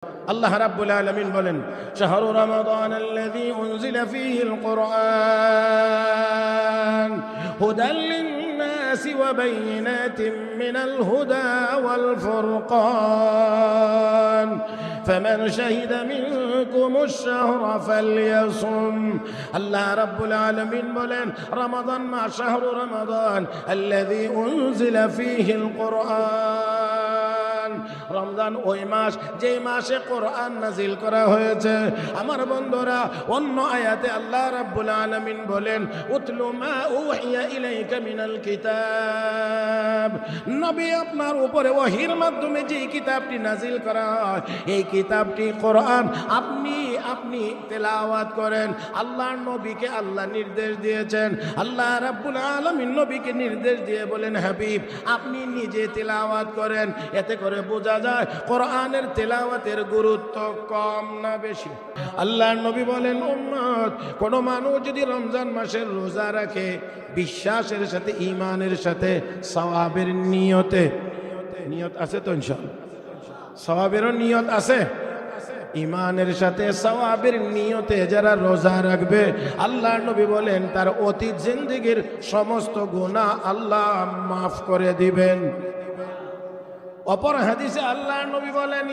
আল্লাহ রাব্বুল আলামিন বলেন, শাহরু রমাদানাল্লাযী উনজিলা ফীহিল কুরআন হুদাল লিন-নাসি ওয়া বাইয়িনাতিন মিনাল হুদা ওয়াল ফুরকান ফামান শাহিদা মিনকুমুশ শাহরা ফালইয়াসুম। আল্লাহ রাব্বুল আলামিন বলেন, রমাদান মাস, শাহরু রমাদান আল্লাযী উনজিলা ফীহিল কুরআন, রমজান ওই মাস যে মাসে কোরআন নাজিল করা হয়েছে। আমার বন্ধুরা, অন্য আয়াতে আল্লাহ রাব্বুল আলামিন বলেন, উতলু মা উহিয়া ইলাইকা মিনাল কিতাব, নবী আপনার উপরে ওহীর মাধ্যমে যে কিতাবটি নাজিল করা হয়, এই কিতাবটি কোরআন, আপনি তেলাওয়াত করেন। আল্লাহর নবীকে আল্লাহ নির্দেশ দিয়েছেন। আল্লাহ রাব্বুল আলামিন নবীকে নির্দেশ দিয়ে বলেন, হাবিব আপনি নিজে তেলাওয়াত করেন। এতে করে বোঝা যায় কোরআনের তেলাওয়াতের গুরুত্ব কম না বেশি। আল্লাহর নবী বলেন, উম্মত, কোন মানুষ যদি রমজান মাসের রোজা রাখে বিশ্বাসের সাথে, ঈমানের সাথে, সওয়াবের নিয়তে, নিয়ত আছে তো ইনশাআল্লাহ, সওয়াবেরও নিয়ত আছে, ঈমানের সাথে সওয়াবের নিয়তে যারা রোজা রাখবে, আল্লাহর নবী বলেন তার অতীত জিন্দেগীর সমস্ত গুনাহ আল্লাহ মাফ করে দিবেন। অপর হাদিসে আল্লাহর নবী বলেন,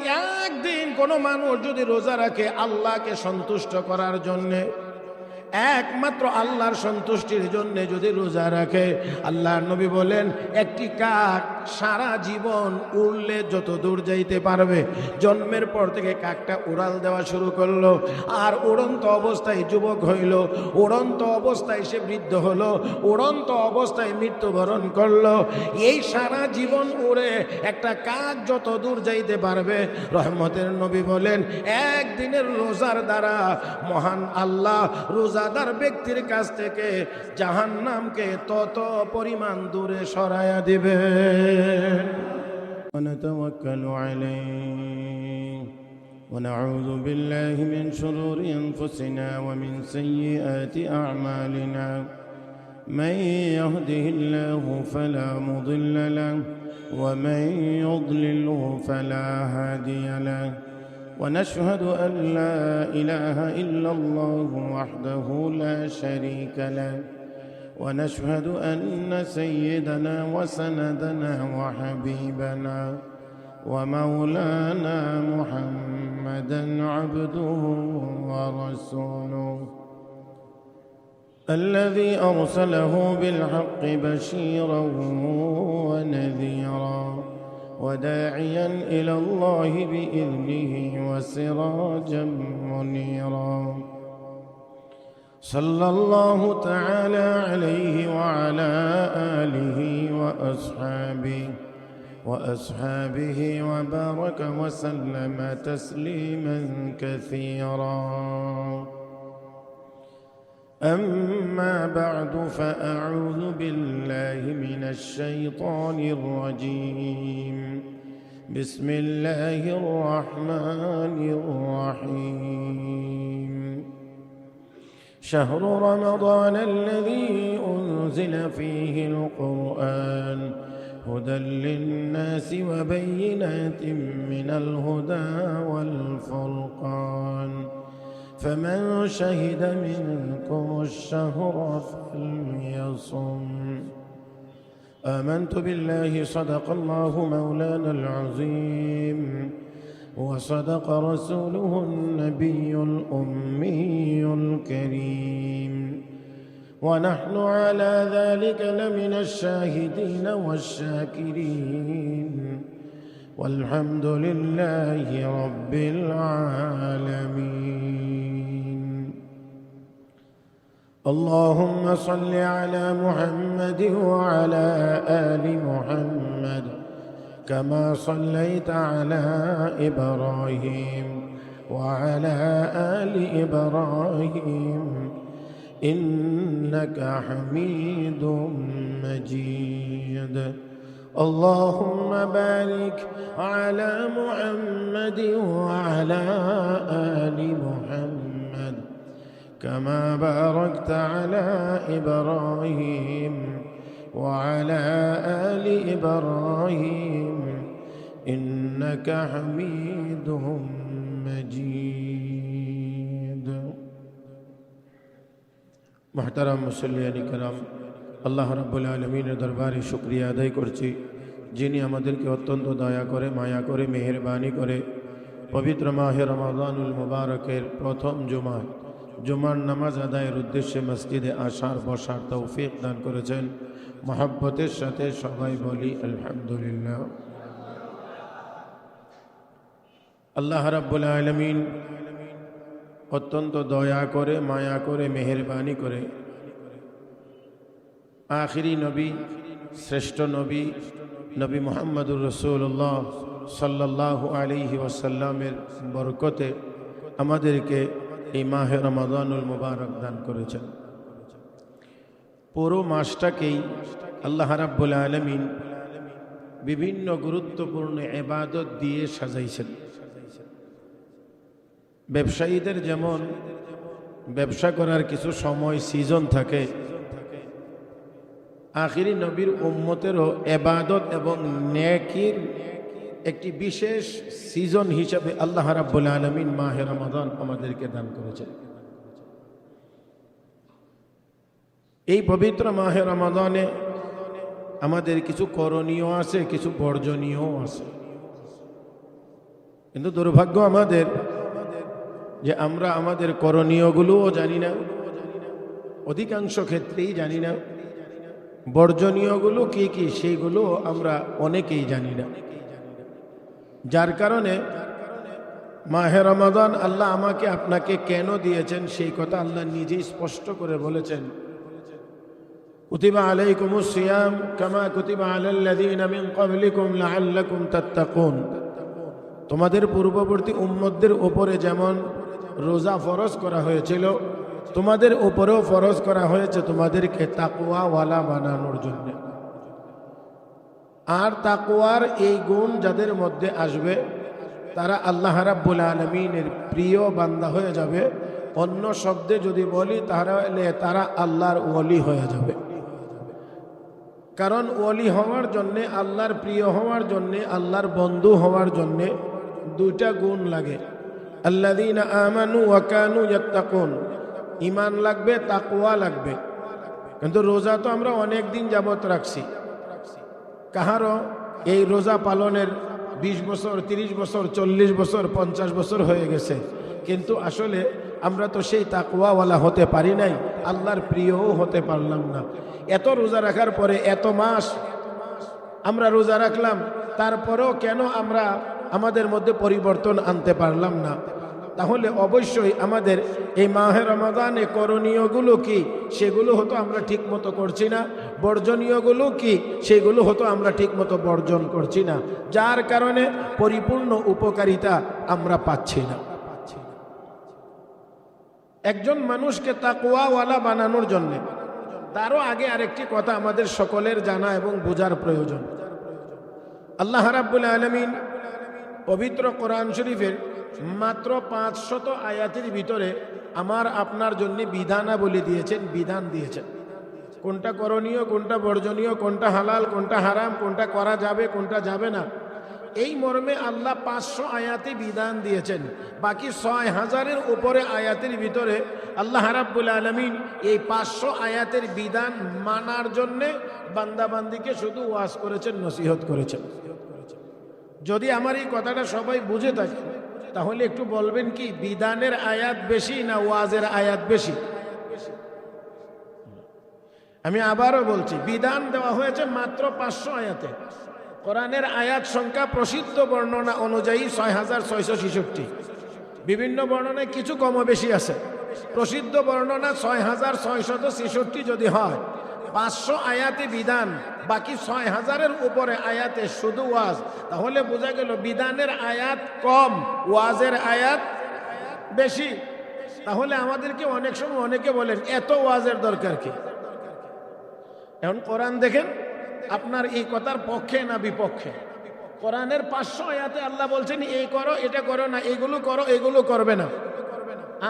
একদিন কোন মানুষ যদি রোজা রাখে আল্লাহকে সন্তুষ্ট করার জন্যে, একমাত্র আল্লাহর সন্তুষ্টির জন্য যদি রোজা রাখে, আল্লাহর নবী বলেন একটি কাক সারা জীবন উড়লে যত দূর যাইতে পারবে, জন্মের পর থেকে কাকটা উড়াল দেওয়া শুরু করলো, আর উড়ন্ত অবস্থায় যুবক হইল, উড়ন্ত অবস্থায় সে বৃদ্ধ হলো, উড়ন্ত অবস্থায় মৃত্যুবরণ করলো। এই সারা জীবন উড়ে একটা কাক যত দূর যাইতে পারবে, রহমতের নবী বলেন একদিনের রোজার দ্বারা মহান আল্লাহ রোজাদার ব্যক্তির কাছ থেকে জাহান্নামকে তত পরিমাণ দূরে সরায়া দিবে। ونتوكل عليه ونعوذ بالله من شرور أنفسنا ومن سيئات أعمالنا، من يهده الله فلا مضل له ومن يضلله فلا هادي له، ونشهد أن لا إله إلا الله وحده لا شريك له، ونشهد أن سيدنا وسندنا وحبيبنا ومولانا محمدا عبده ورسوله، الذي أرسله بالحق بشيرا ونذيرا وداعيا إلى الله بإذنه وسراجا منيرا، صلى الله تعالى عليه وعلى آله وأصحابه وبارك وسلم تسليما كثيرا. أما بعد، فأعوذ بالله من الشيطان الرجيم، بسم الله الرحمن الرحيم. شهر رمضان الذي أنزل فيه القرآن هدى للناس وبينات من الهدى والفرقان فمن شهد منكم الشهر فليصم. آمنت بالله، صدق الله مولانا العظيم، وصدق رسوله النبي الأمي الكريم، ونحن على ذلك لمن الشاهدين والشاكرين، والحمد لله رب العالمين. اللهم صل على محمد وعلى آل محمد كما صليت على إبراهيم وعلى آل إبراهيم إنك حميد مجيد. اللهم بارك على محمد وعلى آل محمد كما باركت على إبراهيم وعلى آل إبراهيم إنك حميد مجيد محترم মুসল্লিয়ান کرام আল্লাহ রাব্বুল আলামিনের দরবারে শুকরিয়া আদায় করছি যিনি আমাদেরকে অত্যন্ত দয়া করে মায়া করে মেহেরবানি করে পবিত্র মাহে রমাদানুল মুবারকের প্রথম জুমার নামাজ আদায়ের উদ্দেশ্যে মসজিদে আসার বসার তৌফিক দান করেছেন। মহব্বতের সাথে সবাই বলি আলহামদুলিল্লাহ। আল্লাহ রাব্বুল আলামিন অত্যন্ত দয়া করে মায়া করে মেহেরবানি করে আখিরি নবী শ্রেষ্ঠ নবী নবী মুহাম্মদুর রাসূলুল্লাহ সাল্লাল্লাহু আলাইহি ওয়াসাল্লামের বরকতে আমাদেরকে এই মাহে রমাদানুল মুবারক দান করেছেন। পুরো মাসটাকেই আল্লাহ রাব্বুল আলামিন বিভিন্ন গুরুত্বপূর্ণ ইবাদত দিয়ে সাজাইছেন। ব্যবসায়ীদের যেমন ব্যবসা করার কিছু সময় সিজন থাকে, আখিরি নবীর উম্মতেরও ইবাদত এবং নেকির একটি বিশেষ সিজন হিসাবে আল্লাহ রাব্বুল আলামিন মাহে রমাদান আমাদেরকে দান করেছেন। এই পবিত্র মাহে রমাদানে আমাদের কিছু করণীয় আছে, কিছু বর্জনীয় আছে, কিন্তু দুর্ভাগ্য আমাদের যে আমরা আমাদের করণীয়গুলোও জানি না, অধিকাংশ ক্ষেত্রেই জানি না। বর্জনীয়গুলো কি কি সেইগুলো আমরা অনেকেই জানি না, যার কারণে মাহে রমাদান আল্লাহ আমাকে আপনাকে কেন দিয়েছেন সেই কথা আল্লাহ নিজেই স্পষ্ট করে বলেছেন। কুতিবা আলাইকুমুস সিয়াম কামা কুতিবা আলাল্লাযীনা মিন ক্বাবলিকুম লাআল্লাকুম তাত্তাকুন। তোমাদের পূর্ববর্তী উম্মতদের উপরে যেমন রোজা ফরজ করা হয়েছিল, তোমাদের উপরেও ফরজ করা হয়েছে তোমাদেরকে তাকওয়াওয়ালা বানানোর জন্য। আর তাকওয়ার এই গুণ যাদের মধ্যে আসবে তারা আল্লাহ রাব্বুল আলামিনের প্রিয় বান্দা হয়ে যাবে। অন্য শব্দে যদি বলি তাহলে তারা আল্লাহর ওলি হয়ে যাবে। কারণ ওলি হওয়ার জন্যে, আল্লাহর প্রিয় হওয়ার জন্যে, আল্লাহর বন্ধু হওয়ার জন্যে দুইটা গুণ লাগে। আল্লাযীনা আমানু ওয়া কানু ইয়াত্তাকুন, ঈমান লাগবে, তাকওয়া লাগবে। কিন্তু রোজা তো আমরা অনেক দিন যাবত রাখছি, কাহারও এই রোজা পালনের 20 বছর, 30 বছর, 40 বছর, 50 বছর হয়ে গেছে, কিন্তু আসলে আমরা তো সেই তাকওয়াওয়ালা হতে পারি নাই, আল্লাহর প্রিয়ও হতে পারলাম না। এত রোজা রাখার পরে, এত মাস আমরা রোজা রাখলাম, তারপরেও কেন আমরা আমাদের মধ্যে পরিবর্তন আনতে পারলাম না? তাহলে অবশ্যই আমাদের এই মাহে রমাদানে করণীয়গুলো কি সেগুলো হয়তো আমরা ঠিক মতো করছি না, বর্জনীয়গুলো কি সেগুলো হয়তো আমরা ঠিক মতো বর্জন করছি না, যার কারণে পরিপূর্ণ উপকারিতা আমরা পাচ্ছি না। একজন মানুষকে তাকওয়াওয়ালা বানানোর জন্য তারও আগে আরেকটি কথা আমাদের সকলের জানা এবং বোঝার প্রয়োজন। আল্লাহ রাব্বুল আলামিন পবিত্র কোরআন শরীফের মাত্র 500 আয়াতের ভিতরে আমার আপনার জন্য বিধানাবলী দিয়েছেন, বিধান দিয়েছেন। কোনটা করণীয়, কোনটা বর্জনীয়, কোনটা হালাল, কোনটা হারাম, কোনটা করা যাবে, কোনটা যাবে না, এই মর্মে আল্লাহ 500 আয়াতে বিধান দিয়েছেন। বাকি 6000-এর উপরে আয়াতের ভিতরে আল্লাহ রাব্বুল আলামিন এই 500 আয়াতের বিধান মানার জন্যে বান্দাবান্দিকে শুধু ওয়াজ করেছেন, নসিহত করেছেন। যদি আমার এই কথাটা সবাই বুঝে থাকে তাহলে একটু বলবেন কি বিধানের আয়াত বেশি না ওয়াজের আয়াত বেশি? আমি আবারও বলছি, বিধান দেওয়া হয়েছে মাত্র 500 আয়াতে। কোরআনের আয়াত সংখ্যা প্রসিদ্ধ বর্ণনা অনুযায়ী 6666। বিভিন্ন বর্ণনায় কিছু কম বেশি আছে। প্রসিদ্ধ বর্ণনা 6666 যদি হয়, 500 আয়াতে বিধান, বাকি 6000-এর উপরে আয়াতে শুধু ওয়াজ, তাহলে বোঝা গেল বিধানের আয়াত কম, ওয়াজের আয়াত বেশি। তাহলে আমাদেরকে অনেক সময় অনেকে বলেন এত ওয়াজের দরকার কি? এখন কোরআন দেখেন আপনার এই কথার পক্ষে না বিপক্ষে। কোরআনের 500 আয়াতে আল্লাহ বলছেন এই করো, এটা করো না, এগুলো করো, এগুলো করবে না।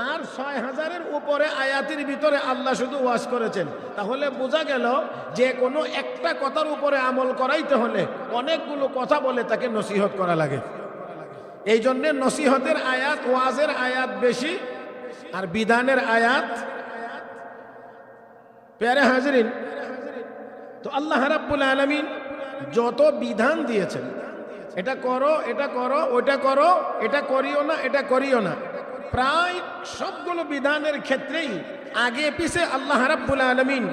আর 6000-এর উপরে আয়াতের ভিতরে আল্লাহ শুধু ওয়াজ করেছেন। তাহলে বোঝা গেল যে কোনো একটা কথার উপরে আমল করাইতে হলে অনেকগুলো কথা বলে তাকে নসিহত করা লাগে। এই জন্য নসিহতের আয়াত, ওয়াজের আয়াত বেশি আর বিধানের আয়াত। প্যারে হাজরিন, তো আল্লাহ রাব্বুল আলামিন যত বিধান দিয়েছেন, এটা করো, এটা করো, ওটা করো, এটা করিও না, এটা করিও না, প্রায় সবগুলো বিধানের ক্ষেত্রেই আগে পিছে আল্লাহ রাব্বুল আলামিন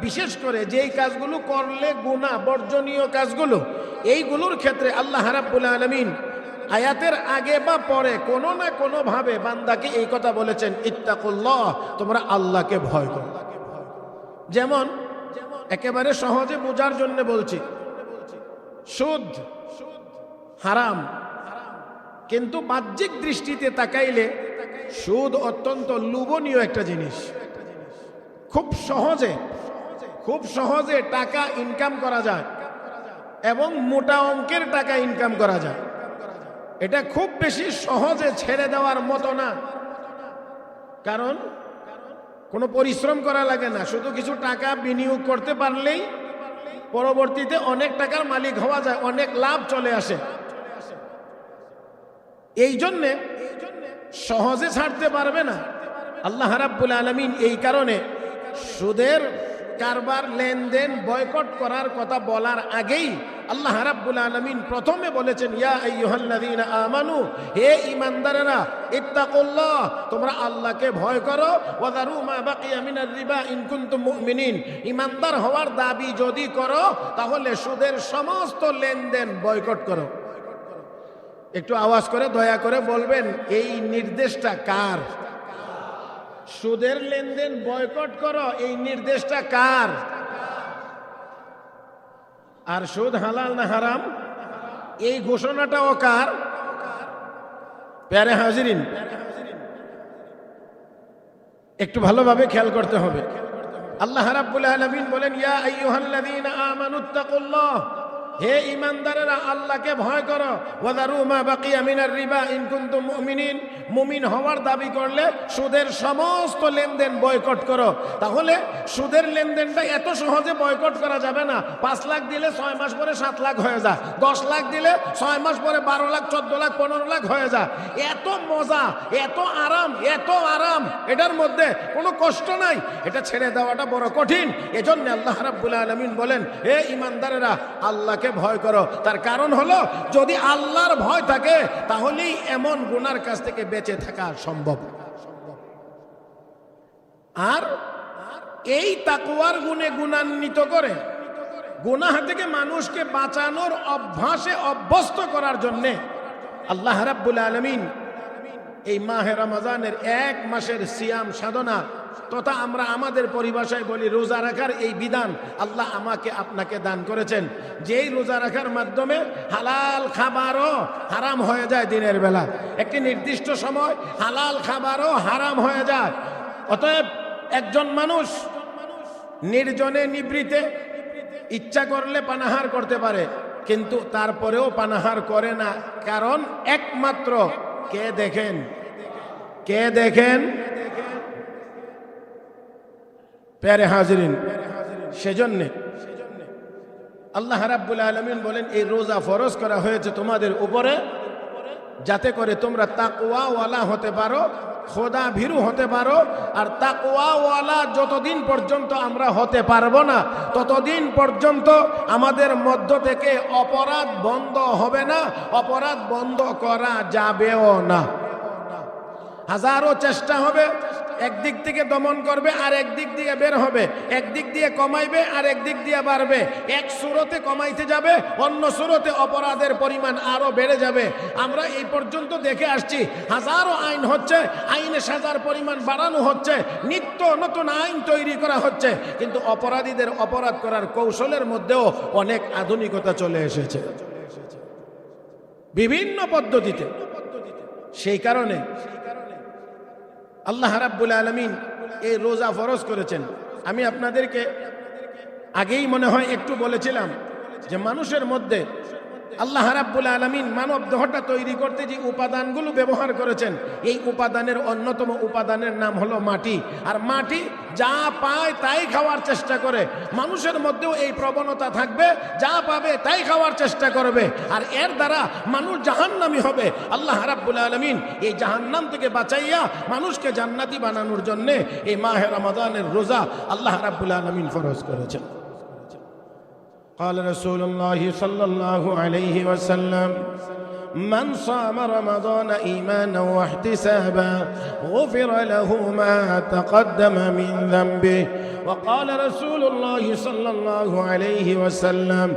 বিশেষ করে যেই কাজগুলো করলে গুনাহ, বর্জনীয় কাজগুলো, এইগুলোর ক্ষেত্রে আল্লাহ রাব্বুল আলামিন আয়াতের আগে বা পরে কোনো না কোনো ভাবে বান্দাকে এই কথা বলেছেন, ইত্তাকুল্লাহ, তোমরা আল্লাহকে ভয় করো। যেমন একেবারে সহজে বোঝার জন্য বলছি, সুদ হারাম, কিন্তু বাহ্যিক দৃষ্টিতে তাকাইলে সুদ অত্যন্ত লোভনীয় একটা জিনিস। খুব সহজে টাকা ইনকাম করা যায় এবং মোটা অঙ্কের টাকা ইনকাম করা যায়। এটা খুব বেশি সহজে ছেড়ে দেওয়ার মতো না, কারণ কোনো পরিশ্রম করা লাগে না, শুধু কিছু টাকা বিনিয়োগ করতে পারলেই পরবর্তীতে অনেক টাকার মালিক হওয়া যায়, অনেক লাভ চলে আসে। এই জন্যে সহজে ছাড়তে পারবে না আল্লাহ রাব্বুল আলামিন। এই কারণে সুদের কারবার, লেনদেন বয়কট করার কথা বলার আগেই আল্লাহ রাব্বুল আলামিন প্রথমে বলেছেন, ইয়া আইয়ুহাল্লাযীনা আমানু, হে ঈমানদারেরা, ইত্তাকুল্লাহ, তোমরা আল্লাহকে ভয় করো, ওয়া যারু মা বাকিয়া মিনার রিবা ইন কুনতুম মুমিনিন। ঈমানদার হওয়ার দাবি যদি করো তাহলে সুদের সমস্ত লেনদেন বয়কট করো। একটু আওয়াজ করে দয়া করে বলবেন, এই নির্দেশটা কার? সুদের লেনদেন বয়কট করো, এই নির্দেশটা কার? আর সুদ হালাল না হারাম, এই ঘোষণাটাও কার? প্যারে হাজিরিন, একটু ভালোভাবে খেয়াল করতে হবে। আল্লাহ রাব্বুল আলামিন বলেন, ইয়া আইয়ুহাল্লাযীনা আমানুত্তাকুল্লাহ, হে ঈমানদারেরা, আল্লাহকে ভয় করো, ওয়া যারু মা বাকিয়া মিনার রিবা ইন কুনতুম মুমিনিন। মুমিন হওয়ার দাবি করলে সুদের সমস্ত লেনদেন বয়কট করো। তাহলে সুদের লেনদেনটা এত সহজে বয়কট করা যাবে না। 5 লাখ দিলে 6 মাস পরে 7 লাখ হয়ে যায়, 10 লাখ দিলে 6 মাস পরে 12 লাখ, 14 লাখ, 15 লাখ হয়ে যায়। এত মজা, এত আরাম, এটার মধ্যে কোনো কষ্ট নাই। এটা ছেড়ে দেওয়াটা বড় কঠিন। এজন্য আল্লাহ রাব্বুল আলামিন বলেন, হে ঈমানদারেরা, আল্লাহকে ভয় করো। তার কারণ হলো, যদি আল্লাহর ভয় থাকে তাহলেই এমন গুনার কাছ থেকে বেঁচে থাকা সম্ভব। আর এই তাকওয়ার গুণে গুণান্বিত করে গুনাহ থেকে মানুষকে বাঁচানোর অভ্যাসে অভ্যস্ত করার জন্য আল্লাহ রাব্বুল আলামিন এই মাহে রমজানের 1 মাসের সিয়াম সাধনা তথা আমরা আমাদের পরিভাষায় বলি রোজা রাখার এই বিধান আল্লাহ আমাকে আপনাকে দান করেছেন। যেই রোজা রাখার মাধ্যমে হালাল খাবারও হারাম হয়ে যায়। দিনের বেলা একটি নির্দিষ্ট সময় হালাল খাবারও হারাম হয়ে যায়। অতএব একজন মানুষ নির্জনে নিভৃতে ইচ্ছা করলে পানাহার করতে পারে, কিন্তু তারপরেও পানাহার করে না। কারণ একমাত্র কে দেখেন প্যারে হাজিরিন। সেজন্যে আল্লাহ রাব্বুল আলামিন বলেন, এই রোজা ফরজ করা হয়েছে তোমাদের উপরে, যাতে করে তোমরা তাকওয়াওয়ালা হতে পারো, খোদা ভীরু হতে পারো। আর তাকওয়াওয়ালা যতদিন পর্যন্ত আমরা হতে পারবো না, ততদিন পর্যন্ত আমাদের মধ্য থেকে অপরাধ বন্ধ হবে না, অপরাধ বন্ধ করা যাবেও না। হাজারো চেষ্টা হবে, একদিক থেকে দমন করবে আর একদিক দিয়ে বের হবে, একদিক দিয়ে কমাইবে আর একদিক দিয়ে বাড়বে। এক সুরতে কমাইতে যাবে, অন্য সুরতে অপরাধের পরিমাণ আরো বেড়ে যাবে। আমরা এই পর্যন্ত দেখে আসছি, হাজারো আইন হচ্ছে, আইনে সাজার পরিমাণ বাড়ানো হচ্ছে, নিত্য নতুন আইন তৈরি করা হচ্ছে, কিন্তু অপরাধীদের অপরাধ করার কৌশলের মধ্যেও অনেক আধুনিকতা চলে এসেছে বিভিন্ন পদ্ধতিতে। সেই কারণে আল্লাহ রাব্বুল আলামিন এই রোজা ফরজ করেছেন। আমি আপনাদেরকে আগেই মনে হয় একটু বলেছিলাম যে মানুষের মধ্যে আল্লাহ রাব্বুল আলামিন মানব দেহটা তৈরি করতে যে উপাদানগুলো ব্যবহার করেছেন, এই উপাদানের অন্যতম উপাদানের নাম হলো মাটি। আর মাটি যা পায় তাই খাওয়ার চেষ্টা করে। মানুষের মধ্যেও এই প্রবণতা থাকবে, যা পাবে তাই খাওয়ার চেষ্টা করবে, আর এর দ্বারা মানুষ জাহান্নামী হবে। আল্লাহ রাব্বুল আলামিন এই জাহান্নাম থেকে বাঁচাইয়া মানুষকে জান্নাতি বানানোর জন্য এই মাহে রমাদানের রোজা আল্লাহ রাব্বুল আলামিন ফরজ করেছেন। قال رسول الله صلى الله عليه وسلم من صام رمضان إيمانا واحتسابا غفر له ما تقدم من ذنبه. وقال رسول الله صلى الله عليه وسلم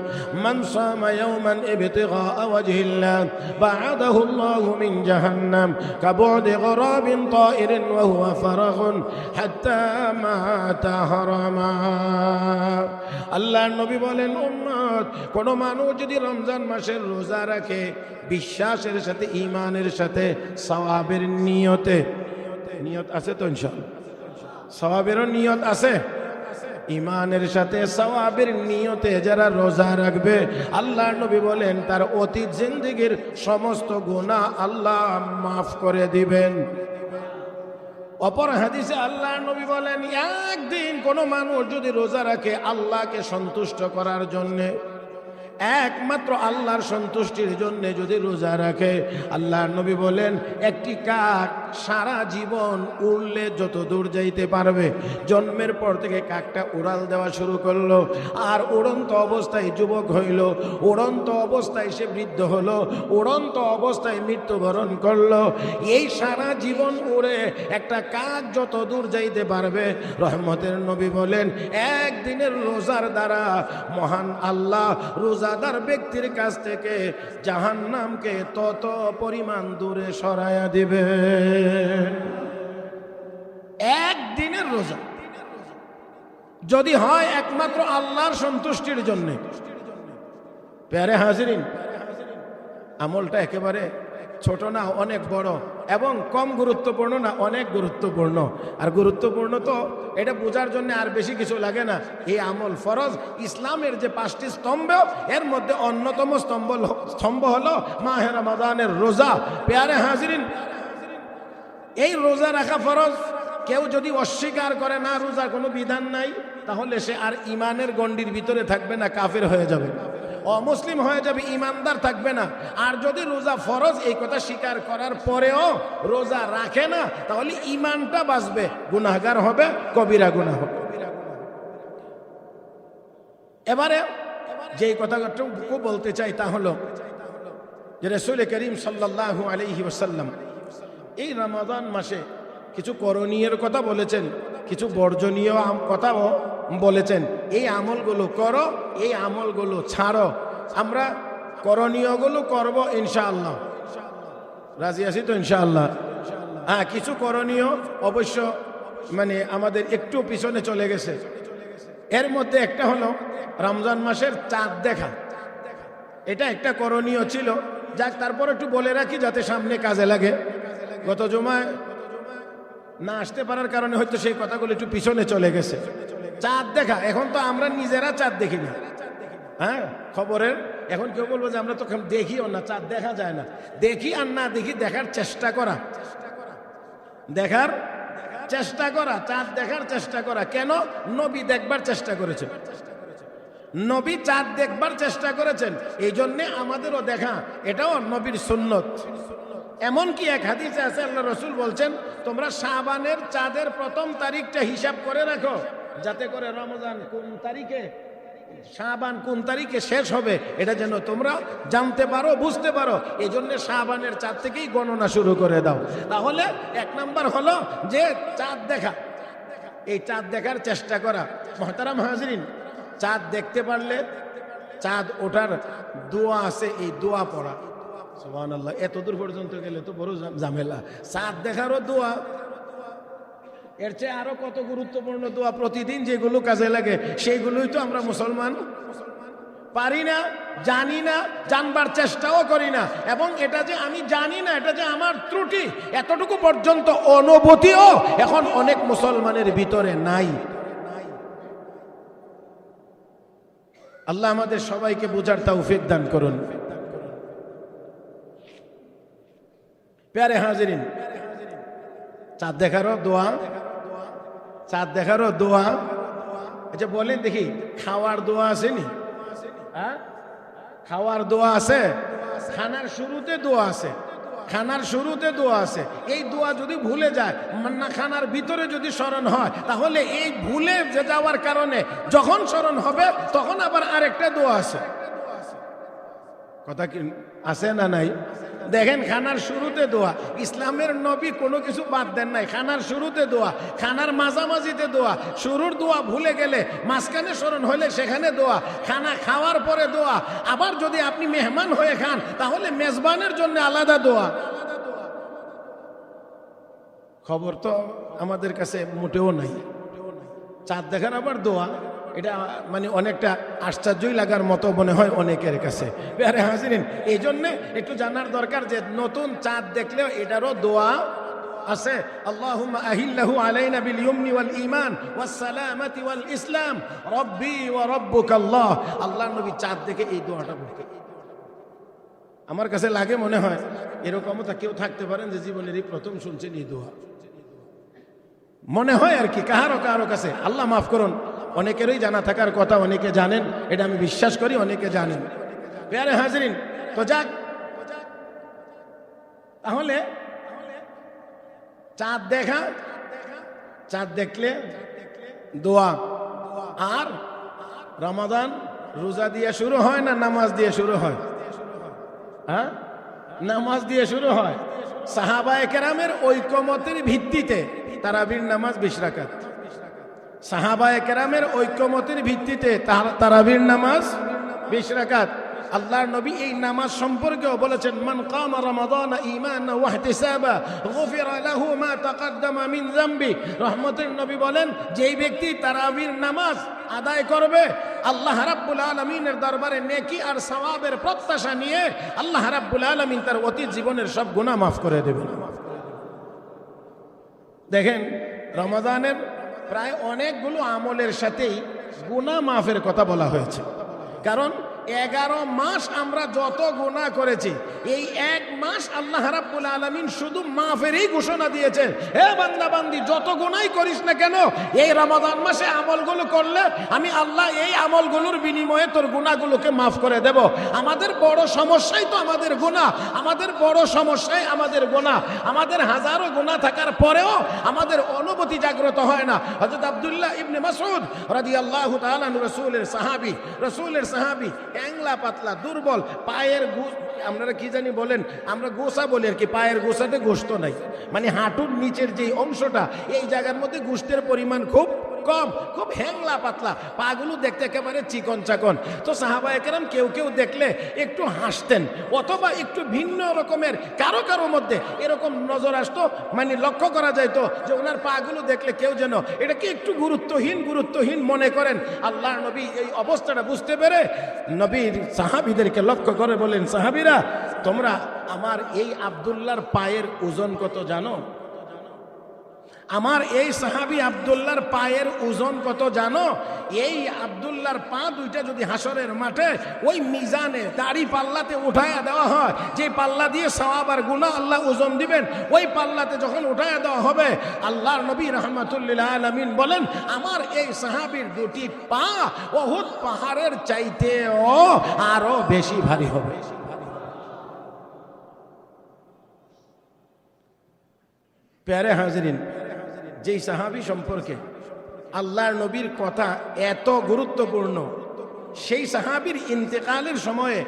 من صام يوما ابتغاء وجه الله بعده الله من جهنم كبعد غراب طائر وهو فرغ حتى مات هرما. আল্লাহ নবী বলেন, উম্মত কোন মানুষ যদি রমজান মাসের রোজা রাখে বিশ্বাসের সাথে, ঈমানের সাথে, সওয়াবের নিয়তে, নিয়ত আছে তো ইনশাআল্লাহ, সওয়াবেরও নিয়ত আছে, ঈমানের সাথে সওয়াবের নিয়তে যারা রোজা রাখবে, আল্লাহ নবী বলেন তার অতীত জিন্দেগীর সমস্ত গুনাহ আল্লাহ মাফ করে দিবেন। অপর হাদিসে আল্লাহ নবী বলেন, একদিন কোন মানুষ যদি রোজা রাখে আল্লাহকে সন্তুষ্ট করার জন্যে, একমাত্র আল্লাহর সন্তুষ্টির জন্য যদি রোজা রাখে, আল্লাহর নবী বলেন একটি কাক সারা জীবন উড়লে যত দূর যাইতে পারবে, জন্মের পর থেকে কাকটা উড়াল দেওয়া শুরু করলো, আর উড়ন্ত অবস্থায় যুবক হইল, উড়ন্ত অবস্থায় সে বৃদ্ধ হলো, উড়ন্ত অবস্থায় মৃত্যুবরণ করলো। এই সারা জীবন উড়ে একটা কাক যত দূর যাইতে পারবে, রহমতের নবী বলেন একদিনের রোজার দ্বারা মহান আল্লাহ রোজাদার ব্যক্তির কাছ থেকে জাহান্নামকে তত পরিমাণ দূরে সরাইয়া দিবে। একদিনের রোজা যদি হয় একমাত্র আল্লাহর সন্তুষ্টির জন্য, প্যারে হাজিরিন, আমলটা একেবারে ছোট না, অনেক বড়, এবং কম গুরুত্বপূর্ণ না, অনেক গুরুত্বপূর্ণ। আর গুরুত্বপূর্ণ তো এটা বোঝার জন্য আর বেশি কিছু লাগে না। এই আমল ফরজ, ইসলামের যে 5টি স্তম্ভ, এর মধ্যে অন্যতম স্তম্ভ হলো মাহে রমাদানের রোজা। প্যারে হাজিরিন, এই রোজা রাখা ফরজ। কেউ যদি অস্বীকার করে না রোজার কোনো বিধান নাই, তাহলে সে আর ইমানের গণ্ডির ভিতরে থাকবে না, কাফের হয়ে যাবে, অমুসলিম হয়ে যাবে, ইমানদার থাকবে না। আর যদি রোজা ফরজ এই কথা স্বীকার করার পরেও রোজা রাখে না, তাহলে ইমানটা বাঁচবে, গুনাহগার হবে, কবিরা গুনাহ হবে। এবারে যেই কথাটুকু বলতে চাই তা হলো যে রাসূল করিম সাল্লাল্লাহু আলাইহি ওয়াসাল্লাম এই রমাদান মাসে কিছু করণীয়ের কথা বলেছেন, কিছু বর্জনীয় কথাও বলেছেন। এই আমলগুলো করো, এই আমলগুলো ছাড়ো। আমরা করণীয়গুলো করব ইনশাআল্লাহ, রাজি আছি তো ইনশাআল্লাহ? হ্যাঁ, কিছু করণীয় অবশ্য মানে আমাদের একটু পিছনে চলে গেছে। এর মধ্যে একটা হলো রমজান মাসের চাঁদ দেখা, এটা একটা করণীয় ছিল। যাক, তারপর একটু বলে রাখি যাতে সামনে কাজে লাগে। গত জুমায় না আসতে পারার কারণে হয়তো সেই কথাগুলো একটু পিছনে চলে গেছে। চাঁদ দেখা, এখন তো আমরা নিজেরা চাঁদ দেখি না, হ্যাঁ খবরের, এখন কেউ বলবো যে আমরা তো দেখিও না, চাঁদ দেখা যায় না। দেখি আর না দেখি, দেখার চেষ্টা করা, দেখার চেষ্টা করা, চাঁদ দেখার চেষ্টা করা। কেন? নবী দেখবার চেষ্টা করেছেন, নবী চাঁদ দেখবার চেষ্টা করেছেন, এই জন্যে আমাদেরও দেখা, এটাও নবীর সুন্নত। এমনকি এক হাদিসে আছে আল্লাহ রসুল বলছেন, তোমরা শাবানের চাঁদের প্রথম তারিখটা হিসাব করে রাখো, যাতে করে রমজান কোন তারিখে, শাবান কোন তারিখে শেষ হবে এটা যেন তোমরা জানতে পারো, বুঝতে পারো। এই জন্য শাবানের চাঁদ থেকেই গণনা শুরু করে দাও। তাহলে এক নাম্বার হলো যে চাঁদ দেখা, এই চাঁদ দেখার চেষ্টা করা। মুহতারাম হাজরিন, চাঁদ দেখতে পারলে চাঁদ ওঠার দোয়া আছে, এই দোয়া পড়া। সুবহানাল্লাহ, এত দূর পর্যন্ত গেলে তো বড় ঝামেলা। চাঁদ দেখারও দোয়া, এর চেয়ে আরো কত গুরুত্বপূর্ণ দোয়া প্রতিদিন যেগুলো কাজে লাগে, সেইগুলোই তো আমরা মুসলমান পারি না, জানি না, জানবার চেষ্টাও করি না। এবং এটা যে আমি জানি না, এটা যে আমার ত্রুটি, এতটুকু পর্যন্ত অনুভূতিও এখন অনেক মুসলমানের ভিতরে নাই। আল্লাহ আমাদের সবাইকে বুঝার তৌফিক দান করুন। প্যারে হাজিরিন, চাঁদ দেখারও দোয়া, চাঁদ দেখারও দোয়া। আচ্ছা বলেন দেখি, খাওয়ার দোয়া আসেনি? হ্যাঁ, খাওয়ার দোয়া আছে, খানার শুরুতে দোয়া আছে, খানার শুরুতে দোয়া আছে। এই দোয়া যদি ভুলে যায়, না খানার ভিতরে যদি স্মরণ হয়, তাহলে এই ভুলে যাওয়ার কারণে যখন স্মরণ হবে তখন আবার আরেকটা দোয়া আছে। কথা কি আছে না নাই? দেখেন, খানার শুরুতে দোয়া, ইসলামের নবী কোনো কিছু বাদ দেন নাই। খানার শুরুতে দোয়া, খানার মাঝামাঝিতে দোয়া, শুরুর দোয়া ভুলে গেলে মাঝখানে স্মরণ হলে সেখানে দোয়া, খানা খাওয়ার পরে দোয়া, আবার যদি আপনি মেহমান হয়ে খান তাহলে মেজবানের জন্য আলাদা দোয়া। খবর তো আমাদের কাছে মোটেও নাই। চাঁদ দেখার আবার দোয়া, এটা মানে অনেকটা আশ্চর্যই লাগার মতো মনে হয় অনেকের কাছে। আরে হাজিরিন, এই জন্যে একটু জানার দরকার যে নতুন চাঁদ দেখলেও এটারও দোয়া আছে। আল্লাহুম্মা আহিল্লাহু আলাইনা বিল ইয়ুমনি ওয়াল ঈমান ওয়াস সালামাতি ওয়াল ইসলাম রব্বি ওয়া রব্বুকাল্লাহ। আল্লাহর নবী চাঁদ দেখে এই দোয়াটা বলতেন। আমার কাছে লাগে মনে হয় এরকমও কেউ থাকতে পারেন যে জীবনের এই প্রথম শুনছেন এই দোয়া, মনে হয় আর কি কারো কারো কাছে। আল্লাহ মাফ করুন, অনেকেরই জানা থাকার কথা, অনেকে জানেন, এটা আমি বিশ্বাস করি অনেকে জানেন। প্যারে হাজরিন, তো যাক, তাহলে চাঁদ দেখা, চাঁদ দেখলে দোয়া। আর রমাদান রোজা দিয়ে শুরু হয় না নামাজ দিয়ে শুরু হয়? হ্যাঁ, নামাজ দিয়ে শুরু হয়। সাহাবায়ে কেরামের ঐকমতের ভিত্তিতে তারাবির নামাজ 20 রাকাত। সাহাবায়ে কেরামের ঐকমতের ভিত্তিতে তারাবির নামাজ 20 রাকাত। আল্লাহর নবী এই নামাজ সম্পর্কেও বলেছেন, মান কামা রমাদানা ঈমানান ওয়া ইহতিসাবা গুফিরা লাহু মা তাকদ্দামা মিন যামবি। রহমতের নবী বলেন, যেই ব্যক্তি তারাবির নামাজ আদায় করবে, আল্লাহ রাব্বুল আলামিনের দরবারে নেকি আর সওয়াবের প্রত্যাশা নিয়ে আল্লাহ রাব্বুল আলামিন তার অতীত জীবনের সব গুনাহ মাফ করে দেবেন। দেখেন, রমাদানের প্রায় অনেকগুলো আমলের সাথেই গুনাহ মাফের কথা বলা হয়েছে। কারণ 11 মাস আমরা যত গুনাহ করেছি, এই 1 মাস আল্লাহ রাব্বুল আলামিন শুধু মাফেরই ঘোষণা দিয়েছেন। হে বান্দা বান্দি, যত গুনাহই করিস না কেন, এই রমাদান মাসে আমলগুলো করলে আমি আল্লাহ এই আমলগুলোর বিনিময়ে তোর গুনাহগুলোকে মাফ করে দেব। আমাদের বড় সমস্যাই তো আমাদের গুনাহ, আমাদের বড় সমস্যাই আমাদের গুনাহ। আমাদের হাজারো গুনাহ থাকার পরেও আমাদের অনুভূতি জাগ্রত হয় না। হযরত আব্দুল্লাহ ইবনে মাসউদ রাদিয়াল্লাহু তাআলা রাসূলের সাহাবী, ট্যাংলা পাতলা দুর্বল, পায়ের আপনারা কি জানি বলেন, আমরা গোসা বলি আর কি, পায়ের গোসাতে গোশত নাই, মানে হাঁটুর নিচের যে অংশটা, এই জায়গার মধ্যে গোশতের পরিমাণ খুব কম, খুব হ্যাংলা পাতলা, পাগুলো দেখতে একেবারে চিকন চাকন। তো সাহাবায়ে কেরাম কেউ কেউ দেখলে একটু হাসতেন, অথবা একটু ভিন্ন রকমের কারো কারো মধ্যে এরকম নজর আসতো, মানে লক্ষ্য করা যাইতো যে ওনার পাগুলো দেখলে কেউ যেন এটাকে একটু গুরুত্বহীন মনে করেন। আল্লাহর নবী এই অবস্থাটা বুঝতে পেরে নবীর সাহাবীদেরকে লক্ষ্য করে বলেন, সাহাবীরা, তোমরা আমার এই আব্দুল্লাহর পায়ের ওজন কত জানো? আমার এই সাহাবী আব্দুল্লাহর পায়ের ওজন কত জানো? এই আব্দুল্লাহর পা দুইটা যদি হাসরের মাঠে ওই মিজানে দাড়ি পাল্লাতে উঠায়া দেওয়া হয়, যে পাল্লা দিয়ে সওয়াব আর গুনাহ আল্লাহ ওজন দিবেন, ওই পাল্লাতে যখন উঠায়া দেওয়া হবে, আল্লাহর নবী রাহমাতুল লিল আলামিন বলেন, আমার এই সাহাবীর দুটি পা উহুদ পাহাড়ের চাইতেও আরো বেশি ভারী হবে। প্যারে হাজরিন, যেই সাহাবী সম্পর্কে আল্লাহর নবীর কথা এত গুরুত্বপূর্ণ, সেই সাহাবীর ইন্তেকালের সময়ে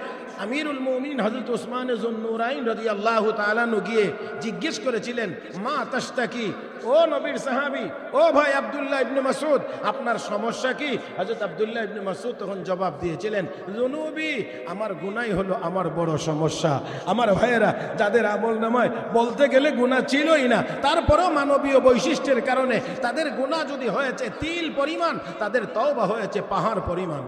আমিরুল মুমিনিন হযরত উসমান যুন্নুরাইন রাদিয়াল্লাহু তাআলা গিয়ে জিজ্ঞেস করেছিলেন, মা তাশতাকি, ও নবীর সাহাবী, ও ভাই আব্দুল্লাহ ইবনে মাসউদ, আপনার সমস্যা কি? হযরত আব্দুল্লাহ ইবনে মাসউদ তখন জবাব দিয়েছিলেন, যুনুবি, আমার গুনাহই হলো আমার বড় সমস্যা। আমার ভাইয়েরা, যাদের আমলনামায় বলতে গেলে গুনাহ ছিলই না, তারপরেও মানবীয় বৈশিষ্ট্যের কারণে তাদের গুনাহ যদি হয়েছে তিল পরিমাণ, তাদের তওবা হয়েছে পাহাড় পরিমাণ।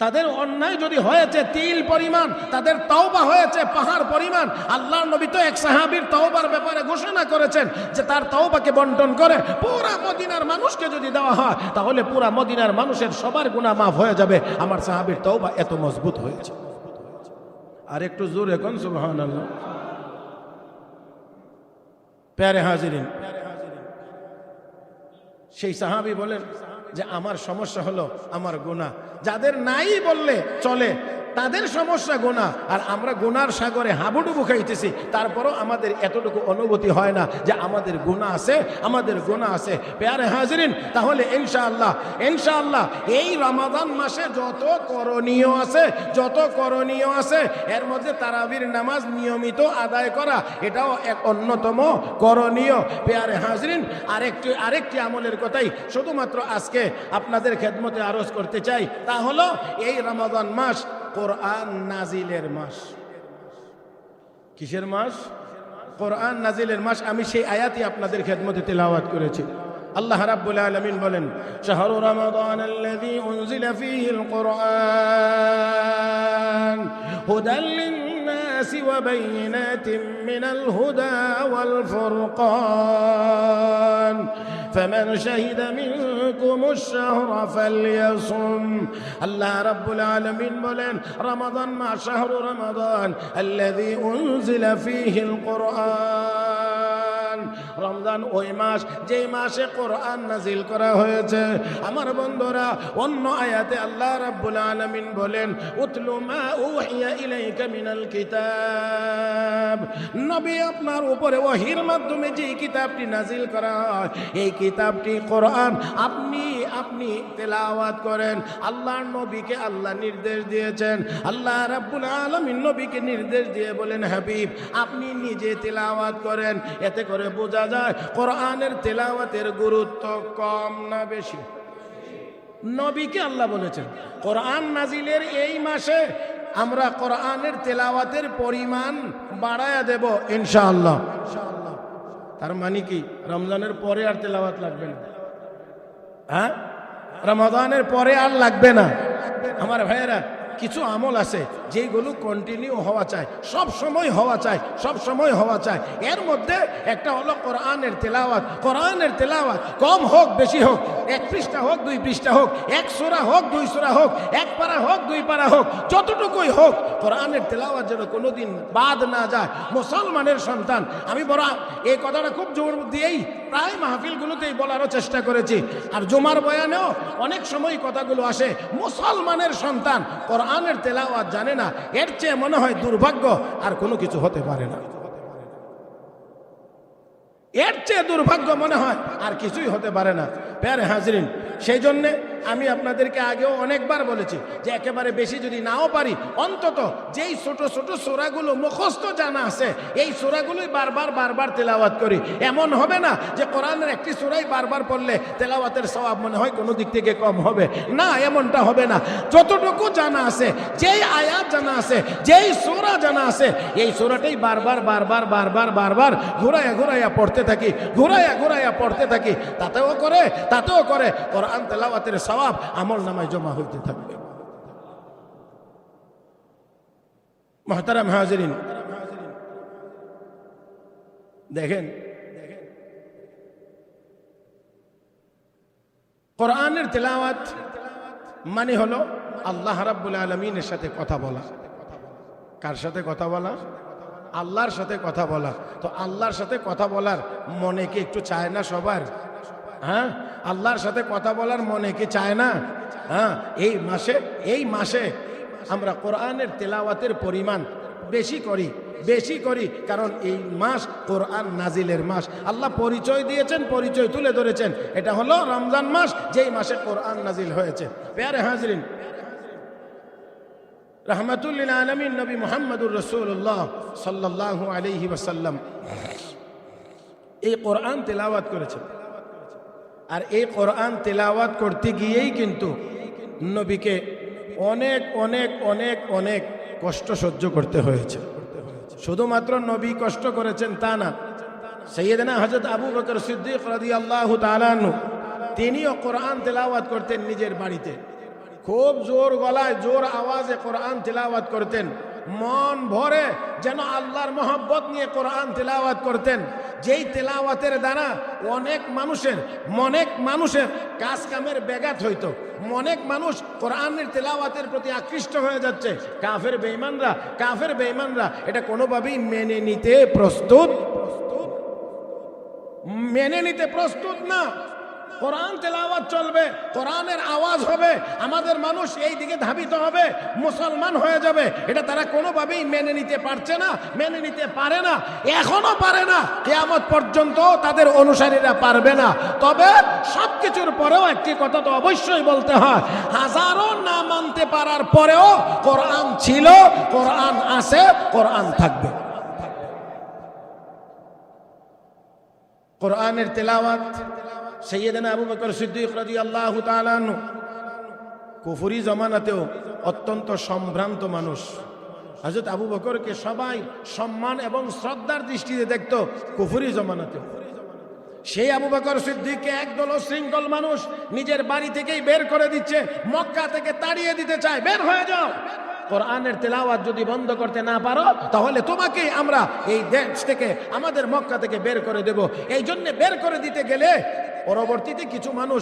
তাদের অন্যায় যদি হয়েছে তিল পরিমাণ, তাদের তওবা হয়েছে পাহাড় পরিমাণ। আল্লাহর নবী তো এক সাহাবীর তওবার ব্যাপারে ঘোষণা করেছেন যে তার তওবাকে বন্টন করে পুরা মদিনার মানুষকে যদি দেওয়া হয়, তাহলে পুরা মদিনার মানুষের সবার গুনাহ মাফ হয়ে যাবে। আমার সাহাবীর তওবা এত মজবুত হয়েছে। আর একটু জোরে কোন সুবহানাল্লাহ। প্যারে হাজিরিন, সেই সাহাবী বলেন যে আমার সমস্যা হলো আমার গুনাহ। যাদের নাই বললে চলে, তাদের সমস্যা গুনাহ, আর আমরা গুনার সাগরে হাবুডুবু খাইতেছি, তারপরও আমাদের এতটুকু অনুভূতি হয় না যে আমাদের গুনাহ আছে, আমাদের গুনাহ আছে। প্যারে হাজিরিন, তাহলে ইনশাআল্লাহ ইনশাআল্লাহ এই রমাদান মাসে যত করণীয় আছে এর মধ্যে তারাবির নামাজ নিয়মিত আদায় করা এটাও এক অন্যতম করণীয়। প্যারে হাজিরিন, আরেকটি আমলের কথাই শুধুমাত্র আজকে আপনাদের খেদমতে আরজ করতে চাই, তা হলো এই রমাদান মাস কোরআন নাজিলের মাস। কিসের মাস? কোরআন নাজিলের মাস। আমি সেই আয়াতই আপনাদের খেদমতে তিলাওয়াত করেছি। আল্লাহ রাব্বুল আলামিন বলেন, শাহরু রমাদানাল্লাযী উনজিলা ফীহিল কুরআন হুদাল লিন্নাসি ওয়া বাইয়িনাতিন মিনাল হুদা ওয়াল ফুরকান ফামান শাহিদা মিনকুমুশ শাহরা ফালইয়াসুম। আল্লাহ রাব্বুল আলামিন বলেন, রমাদান মাস, শাহরু রমাদান আল্লাযী উনজিলা ফীহিল কুরআন, রমজান ওই মাস যেই মাসে কোরআন নাজিল করা হয়েছে। আমার বন্ধুরা, অন্য আয়াতে আল্লাহ রাব্বুল আলামিন বলেন, উতলু মা উহিয়া ইলাইকা মিনাল কিতাব, নবী আপনার উপরে ওহীর মাধ্যমে যে কিতাবটি নাজিল করা হয় এই কিতাবটি কোরআন, আপনি তেলাওয়াত করেন। আল্লাহর নবীকে আল্লাহ নির্দেশ দিয়েছেন। আল্লাহ রাব্বুল আলামিন নবীকে নির্দেশ দিয়ে বলেন, হাবিব আপনি নিজে তেলাওয়াত করেন। এতে করে বোঝা যায় কোরআনের তেলাওয়াতের গুরুত্ব কম না বেশি? নবীকে আল্লাহ বলেছেন কোরআন নাজিলের এই মাসে আমরা কোরআনের তেলাওয়াতের পরিমাণ বাড়ায়া দেব ইনশাআল্লাহ। তার মানে কি রমজানের পরে আর তেলাওয়াত লাগবে না? হ্যাঁ, রমাদানের পরে আর লাগবে না। আমার ভাইয়েরা, কিছু আমল আছে যেগুলো কন্টিনিউ হওয়া চাই, সব সময় হওয়া চাই। এর মধ্যে একটা হলো কোরআনের তেলাওয়াত। কোরআনের তেলাওয়াত কম হোক বেশি হোক, 1 পৃষ্ঠা হোক 2 পৃষ্ঠা হোক, 1 সূরা হোক 2 সূরা হোক, 1 পারা হোক 2 পারা হোক, যতটুকুই হোক কোরআনের তেলাওয়াত যেন কোনোদিন বাদ না যায়। মুসলমানের সন্তান, আমি বড় এই কথাটা খুব জোর দিয়েই প্রায় মাহফিলগুলোতেই বলারও চেষ্টা করেছি, আর জুমার বয়ানেও অনেক সময় কথাগুলো আসে। মুসলমানের সন্তান কোরআনের তেলাওয়াত জানে না, এর চেয়ে মনে হয় দুর্ভাগ্য আর কোনো কিছু হতে পারে না। এর চেয়ে দুর্ভাগ্য মনে হয় আর কিছুই হতে পারে না। প্যারে হাজরিন, সেই জন্যে আমি আপনাদেরকে আগেও অনেকবার বলেছি যে একেবারে বেশি যদি নাও পারি, অন্তত যেই ছোট ছোট সূরাগুলো মুখস্থ জানা আছে এই সূরাগুলোই বারবার তেলাওয়াত করি। এমন হবে না যে কোরআনের একটি সূরাই বারবার পড়লে তেলাওয়াতের সওয়াব মনে হয় কোনো দিক থেকে কম হবে না, এমনটা হবে না। যতটুকু জানা আছে, যেই আয়াত জানা আছে, যেই সূরা জানা আছে, এই সূরাটাই বারবার ঘুরাইয়া পড়তে থাকি, তাতেও করে কোরআন তেলাওয়াতের সওয়াব আমল নামায় জমা হইতে থাকবে। মুহতারাম হাজিরিন, দেখেন কোরআনের তেলাওয়াত মানে হলো আল্লাহ রাব্বুল আলামিনের সাথে কথা বলা। কার সাথে কথা বলা? আল্লাহর সাথে কথা বলা। তো আল্লাহর সাথে কথা বলার মনে কি একটু চায় না সবার? হ্যাঁ, আল্লাহর সাথে কথা বলার মনে কি চায় না? হ্যাঁ, এই মাসে আমরা কোরআনের তেলাওয়াতের পরিমাণ বেশি করি, কারণ এই মাস কোরআন নাজিলের মাস। আল্লাহ পরিচয় দিয়েছেন, পরিচয় তুলে ধরেছেন, এটা হলো রমজান মাস যেই মাসে কোরআন নাজিল হয়েছে। প্যারে হাজরিন, রাহমাতুল লিল আলামিন নবী মুহাম্মদুর রাসূলুল্লাহ সাল্লাল্লাহু আলাইহি ওয়াসাল্লাম এই কোরআন তেলাওয়াত করেছেন। আর এই কোরআন তেলাওয়াত করতে গিয়েই কিন্তু নবীকে অনেক কষ্ট সহ্য করতে হয়েছে। শুধুমাত্র নবী কষ্ট করেছেন তা না, সাইয়েদনা হযরত আবু বকর সিদ্দিক রাদিয়াল্লাহু তাআলা আনহু তিনিও কোরআন তেলাওয়াত করতেন নিজের বাড়িতে। খুব জোর গলায়, জোর আওয়াজে কোরআন তেলাওয়াত করতেন, মন ভরে যেন আল্লাহর মহব্বত নিয়ে কোরআন তেলাওয়াত করতেন। যেই তেলাওয়াতের দ্বারা অনেক মানুষের কাজ কামের ব্যাঘাত হইতো। অনেক মানুষ কোরআনের তেলাওয়াতের প্রতি আকৃষ্ট হয়ে যাচ্ছে। কাফের বেঈমানরা এটা কোনোভাবেই মেনে নিতে প্রস্তুত মেনে নিতে প্রস্তুত না। কোরআন তেলাওয়াত চলবে, কোরআনের আওয়াজ হবে, আমাদের মানুষ এই দিকে ধাবিত হবে, মুসলমান হয়ে যাবে, এটা তারা কোনোভাবেই মেনে নিতে পারছে না, মেনে নিতে পারে না, এখনো পারে না, কিয়ামত পর্যন্ত তাদের অনুসারীরা পারবে না। তবে সবকিছুর পরেও একটি কথা তো অবশ্যই বলতে হয়, হাজারো না মানতে পারার পরেও কোরআন ছিল, কোরআন আছে, কোরআন থাকবে। কোরআনের তেলাওয়াত সাইয়েদনা আবু বকর সিদ্দিক রাদিয়াল্লাহু তাআলা আনহু কুফরি জামানাতেও অত্যন্ত সম্ভ্রান্ত মানুষ। হযরত আবু বকরকে সবাই সম্মান এবং শ্রদ্ধার দৃষ্টিতে দেখত কুফরি জামানাতেও। সেই আবু বকর সিদ্দিককে একদল শৃঙ্খল মানুষ নিজের বাড়ি থেকেই বের করে দিচ্ছে, মক্কা থেকে তাড়িয়ে দিতে চায়, বের হয়ে যাও, কোরআনের তেলাওয়াত যদি বন্ধ করতে না পারো তাহলে তোমাকেই আমরা এই দেশ থেকে, আমাদের মক্কা থেকে বের করে দেব। এই জন্য বের করে দিতে গেলে পরবর্তীতে কিছু মানুষ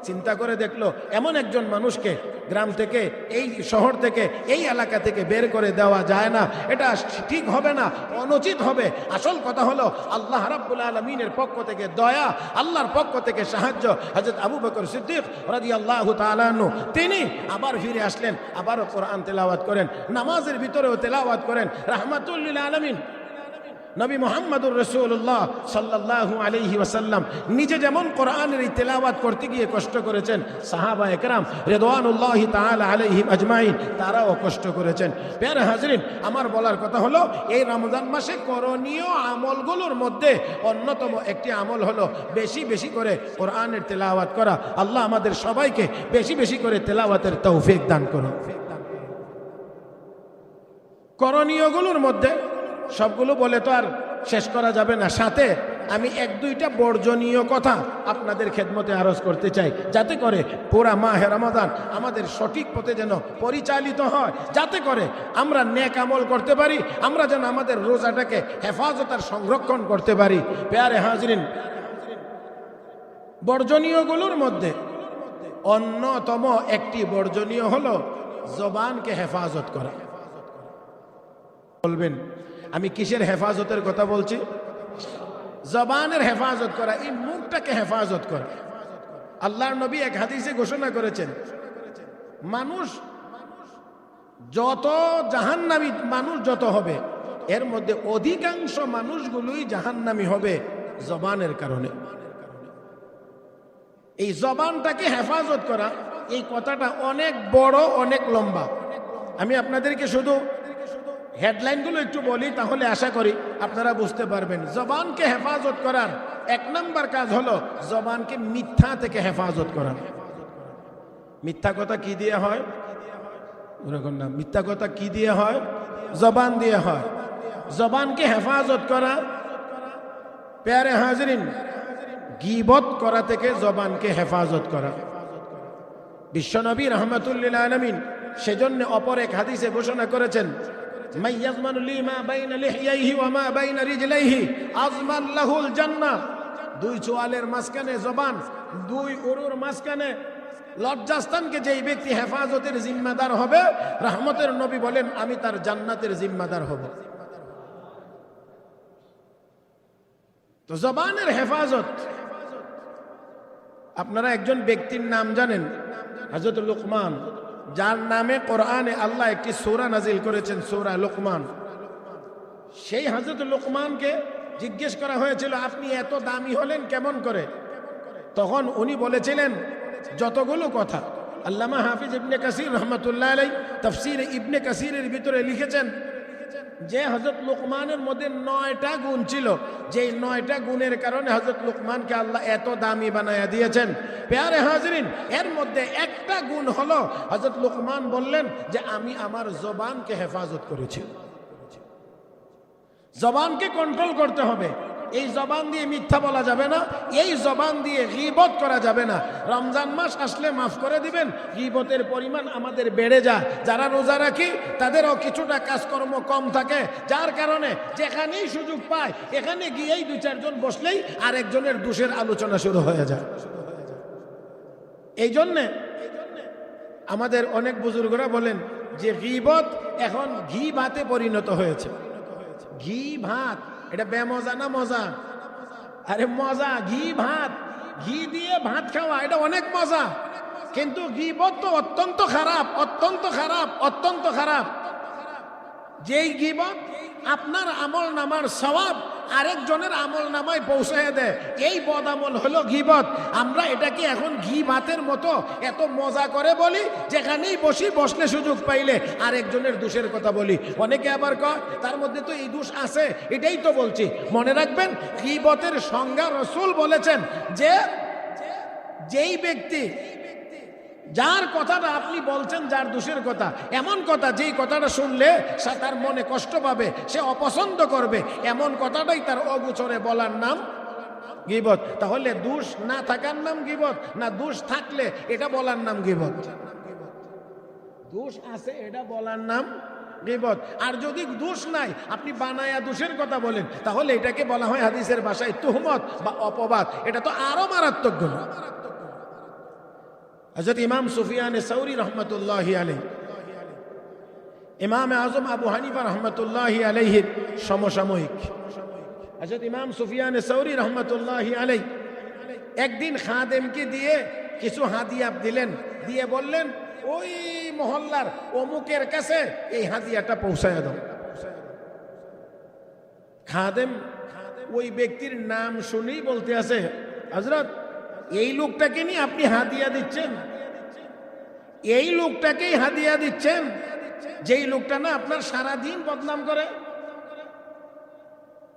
চিন্তা করে দেখলো এমন একজন মানুষকে গ্রাম থেকে, এই শহর থেকে, এই এলাকা থেকে বের করে দেওয়া যায় না, এটা ঠিক হবে না, অনুচিত হবে। আসল কথা হলো আল্লাহ রাব্বুল আলামিনের পক্ষ থেকে দয়া, আল্লাহর পক্ষ থেকে সাহায্য। হযরত আবু বকর সিদ্দিক রাদিয়াল্লাহু তাআলা আনহু তিনি আবার ফিরে আসলেন, আবারও কোরআন তেলাওয়াত করেন, নামাজের ভিতরেও তেলাওয়াত করেন। রাহমাতুল লিল আলামিন নবী মুহাম্মদুর রাসূলুল্লাহ সাল্লাল্লাহু আলাইহি ওয়াসাল্লাম নিজে যেমন কোরআনের এই তেলাওয়াত করতে গিয়ে কষ্ট করেছেন, সাহাবায়ে কেরাম রিদওয়ানুল্লাহি তাআলা আলাইহিম আজমাইন তারাও কষ্ট করেছেন। প্রিয় হাজরিন, আমার বলার কথা হলো এই রমজান মাসে করণীয় আমলগুলোর মধ্যে অন্যতম একটি আমল হলো বেশি বেশি করে কোরআনের তেলাওয়াত করা। আল্লাহ আমাদের সবাইকে বেশি বেশি করে তেলাওয়াতের তৌফিক দান করুন। করণীয়গুলোর মধ্যে সবগুলো বলে তো আর শেষ করা যাবে না, সাথে আমি এক দুইটা বর্জনীয় কথা আপনাদের খেদমতে আরজ করতে চাই, যাতে করে পুরা মাহে রমাদান আমাদের সঠিক পথে যেন পরিচালিত হয়, যাতে করে আমরা নেক আমল করতে পারি, আমরা যেন আমাদের রোজাটাকে হেফাজত আর সংরক্ষণ করতে পারি। প্যারে হাজরিন, বর্জনীয়গুলোর মধ্যে অন্যতম একটি বর্জনীয় হলো জবানকে হেফাজত করা। বলবেন আমি কিসের হেফাজতের কথা বলছি? জবানের হেফাজত করা, এই মুখটাকে হেফাজত করা। আল্লাহর নবী এক হাদিসে ঘোষণা করেছেন, মানুষ যত জাহান্নামী মানুষ যত হবে, এর মধ্যে অধিকাংশ মানুষগুলোই জাহান্নামী হবে জবানের কারণে। এই জবানটাকে হেফাজত করা, এই কথাটা অনেক বড়, অনেক লম্বা। আমি আপনাদেরকে শুধু হেডলাইনগুলো একটু বলি, তাহলে আশা করি আপনারা বুঝতে পারবেন। জবানকে হেফাজত করার এক নাম্বার কাজ হলো জবানকে মিথ্যা থেকে হেফাজত করা। মিথ্যা কথা কি দিয়ে হয়? ওরকম না, মিথ্যা কথা কি দিয়ে হয়? জবান দিয়ে হয়। জবানকে হেফাজত করা, প্যারে হাজরিন, গীবত করা থেকে জবানকে হেফাজত করা। বিশ্বনবী রাহমাতুল লিল আলামিন সেজন্য অপর এক হাদিসে ঘোষণা করেছেন, মান ইয়াজমানু লি মা বাইনা লিহইয়াইহি ওয়া মা বাইনা রিজলাইহি আযমান লাহুল জান্নাহ। দুই চোয়ালের মাঝখানে জবান, দুই উরুর মাঝখানে লজ্জাস্থানকে যেই ব্যক্তি হেফাজতের জিম্মাদার হবে, রহমতের নবী বলেন আমি তার জান্নাতের জিম্মাদার হব। তো জবানের হেফাজত, আপনারা একজন ব্যক্তির নাম জানেন, হযরত লুকমান, যার নামে কোরআনে আল্লাহ একটি সূরা নাজিল করেছেন, সূরা লুকমান। সেই হযরত লুকমানকে জিজ্ঞেস করা হয়েছিল আপনি এত দামি হলেন কেমন করে? তখন উনি বলেছিলেন যতগুলো কথা। আল্লামা হাফিজ ইবনে কাসির রহমাতুল্লাহ আলাইহি তাফসীরে ইবনে কাসিরের ভিতরে লিখেছেন যে হযরত লুকমানের মধ্যে 9টা গুণ ছিল, যেই 9টা গুণের কারণে হযরত লুকমানকে আল্লাহ এত দামি বানায়া দিয়েছেন। প্যারে হাজরিন, এর মধ্যে একটা গুণ হলো হযরত লুকমান বললেন যে আমি আমার জবানকে হেফাজত করেছি। জবানকে কন্ট্রোল করতে হবে। এই জবান দিয়ে মিথ্যা বলা যাবে না, এই জবান দিয়ে গীবত করা যাবে না। রমজান মাস আসলে মাফ করে দিবেন, গীবতের পরিমাণ আমাদের বেড়ে যায়। যারা রোজা রাখি তাদেরও কিছুটা কাজকর্ম কম থাকে, যার কারণে যেখানেই সুযোগ পায় এখানে গিয়েই 2-4 জন বসলেই আরেকজনের দোষের আলোচনা শুরু হয়ে যায়। এই জন্যে আমাদের অনেক বুজুর্গরা বলেন যে গীবত এখন ঘি ভাতে পরিণত হয়েছে। ঘি ভাত, এটা বেমজা না মজা? আরে মজা, ঘি ভাত, ঘি দিয়ে ভাত খাওয়া এটা অনেক মজা, কিন্তু গীবত তো অত্যন্ত খারাপ, অত্যন্ত খারাপ, অত্যন্ত খারাপ। যেই গীবত আপনার আমল নামার সওয়াব আরেকজনের আমল নামায় পৌঁছায় দেয়, এই বদ আমল হলো গীবত। আমরা এটাকে এখন ঘি ভাতের মতো এত মজা করে বলি, যেখানেই বসলে সুযোগ পাইলে আরেকজনের দোষের কথা বলি। অনেকে আবার কয় তার মধ্যে তো এই দোষ আছে, এটাই তো বলছি। মনে রাখবেন, গীবতের সংজ্ঞা রাসূল বলেছেন যে যেই ব্যক্তি যার কথাটা আপনি বলছেন, যার দোষের কথা, এমন কথা যেই কথাটা শুনলে সে তার মনে কষ্ট পাবে, সে অপছন্দ করবে, এমন কথাটাই তার অগোচরে বলার নাম গীবত। তাহলে দোষ না থাকার নাম গীবত, না দোষ থাকলে এটা বলার নাম গীবত? দোষ আছে এটা বলার নাম গীবত। আর যদি দোষ নাই, আপনি বানায়া দোষের কথা বলেন, তাহলে এটাকে বলা হয় হাদিসের ভাষায় তুহমত বা অপবাদ। এটা তো আরো মারাত্মক গুনাহ। হযরত ইমাম সুফিয়ান সাউরি রহমতুল্লাহি আলাইহি, ইমাম আজম আবু হানিফা রহমতুল্লাহি আলাইহির সমসাময়িক হযরত ইমাম সুফিয়ান সাউরি রহমতুল্লাহি আলাইহি একদিন খাদেমকে দিয়ে কিছু হাদিয়া দিলেন, দিয়ে বললেন ওই মহল্লার অমুকের কাছে এই হাদিয়াটা পৌঁছায় দাও। খাদেম ওই ব্যক্তির নাম শুনেই বলতে আছে, হযরত এই লোকটাকে নিয়ে আপনি হাদিয়া দিচ্ছেন, এই লোকটাকেই হাদিয়া দিচ্ছেন, যেই লোকটা না আপনার সারাদিন বদনাম করে।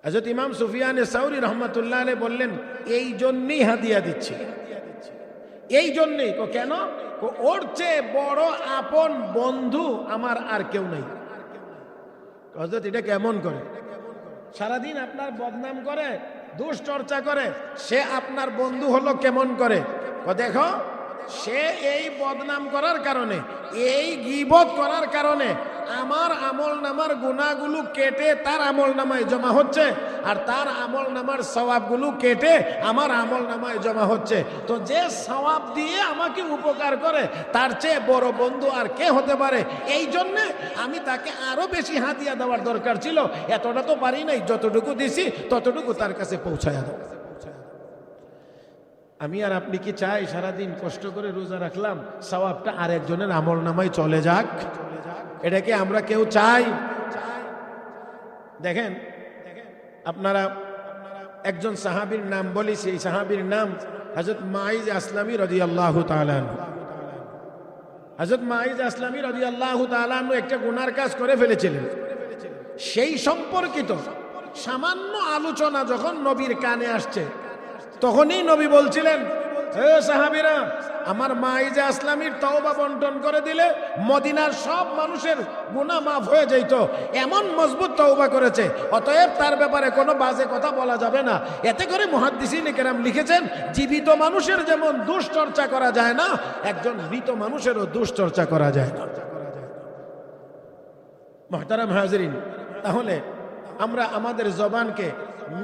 হযরত ইমাম সুফিয়ান সাউরি রহমতুল্লাহ আলাইহি বললেন, এই জন্যই হাদিয়া দিচ্ছি, এই জন্যই। কেন? ওর চেয়ে বড় আপন বন্ধু আমার আর কেউ নাই। হযরত এটা কেমন করে? সারাদিন আপনার বদনাম করে, দোষ চর্চা করে, সে আপনার বন্ধু হলো কেমন করে? দেখো, সে এই বদনাম করার কারণে, এই গীবত করার কারণে আমার আমল নামার গুনাহগুলো কেটে তার আমল নামায় জমা হচ্ছে, আর তার আমল নামার সওয়াবগুলো কেটে আমার আমল নামায় জমা হচ্ছে। তো যে সওয়াব দিয়ে আমাকে উপকার করে, তার চেয়ে বড় বন্ধু আর কে হতে পারে? এই জন্যে আমি তাকে আরো বেশি হাদিয়া দেওয়ার দরকার ছিল। এতটা তো পারি নাই, যতটুকু দিছি ততটুকু তার কাছে পৌঁছায়া দাও। আমি আর আপনি কি চাই সারাদিন কষ্ট করে রোজা রাখলাম, সওয়াবটা আরেকজনের আমল নামায় চলে যাক? এটা কি আমরা কেউ চাই? দেখেন, আপনারা একজন সাহাবীর নাম বলি, সেই সাহাবীর নাম হযরত মাইজ আসলামী রাদিয়াল্লাহু তাআলা আনহু। হযরত মাইজ আসলামী রাদিয়াল্লাহু তাআলা আনহু একটা গুনার কাজ করে ফেলেছিলেন। সেই সম্পর্কিত সামান্য আলোচনা যখন নবীর কানে আসছে, তখনই নবী বলছিলেন, হে সাহাবীরা, আমার মাইজে আসলামীর তওবা বন্টন করে দিলে মদিনার সব মানুষের গুনাহ মাফ হয়ে যেত, এমন মজবুত তওবা করেছে, অতএব তার ব্যাপারে কোনো বাজে কথা বলা যাবে না। এতে করে মুহাদ্দিসিন কেরাম লিখেছেন, জীবিত মানুষের যেমন দুশ্চর্চা করা যায় না, একজন মৃত মানুষেরও দুশ্চর্চা করা যায় না। মুহতারাম হাজিরিন, তাহলে আমরা আমাদের জবানকে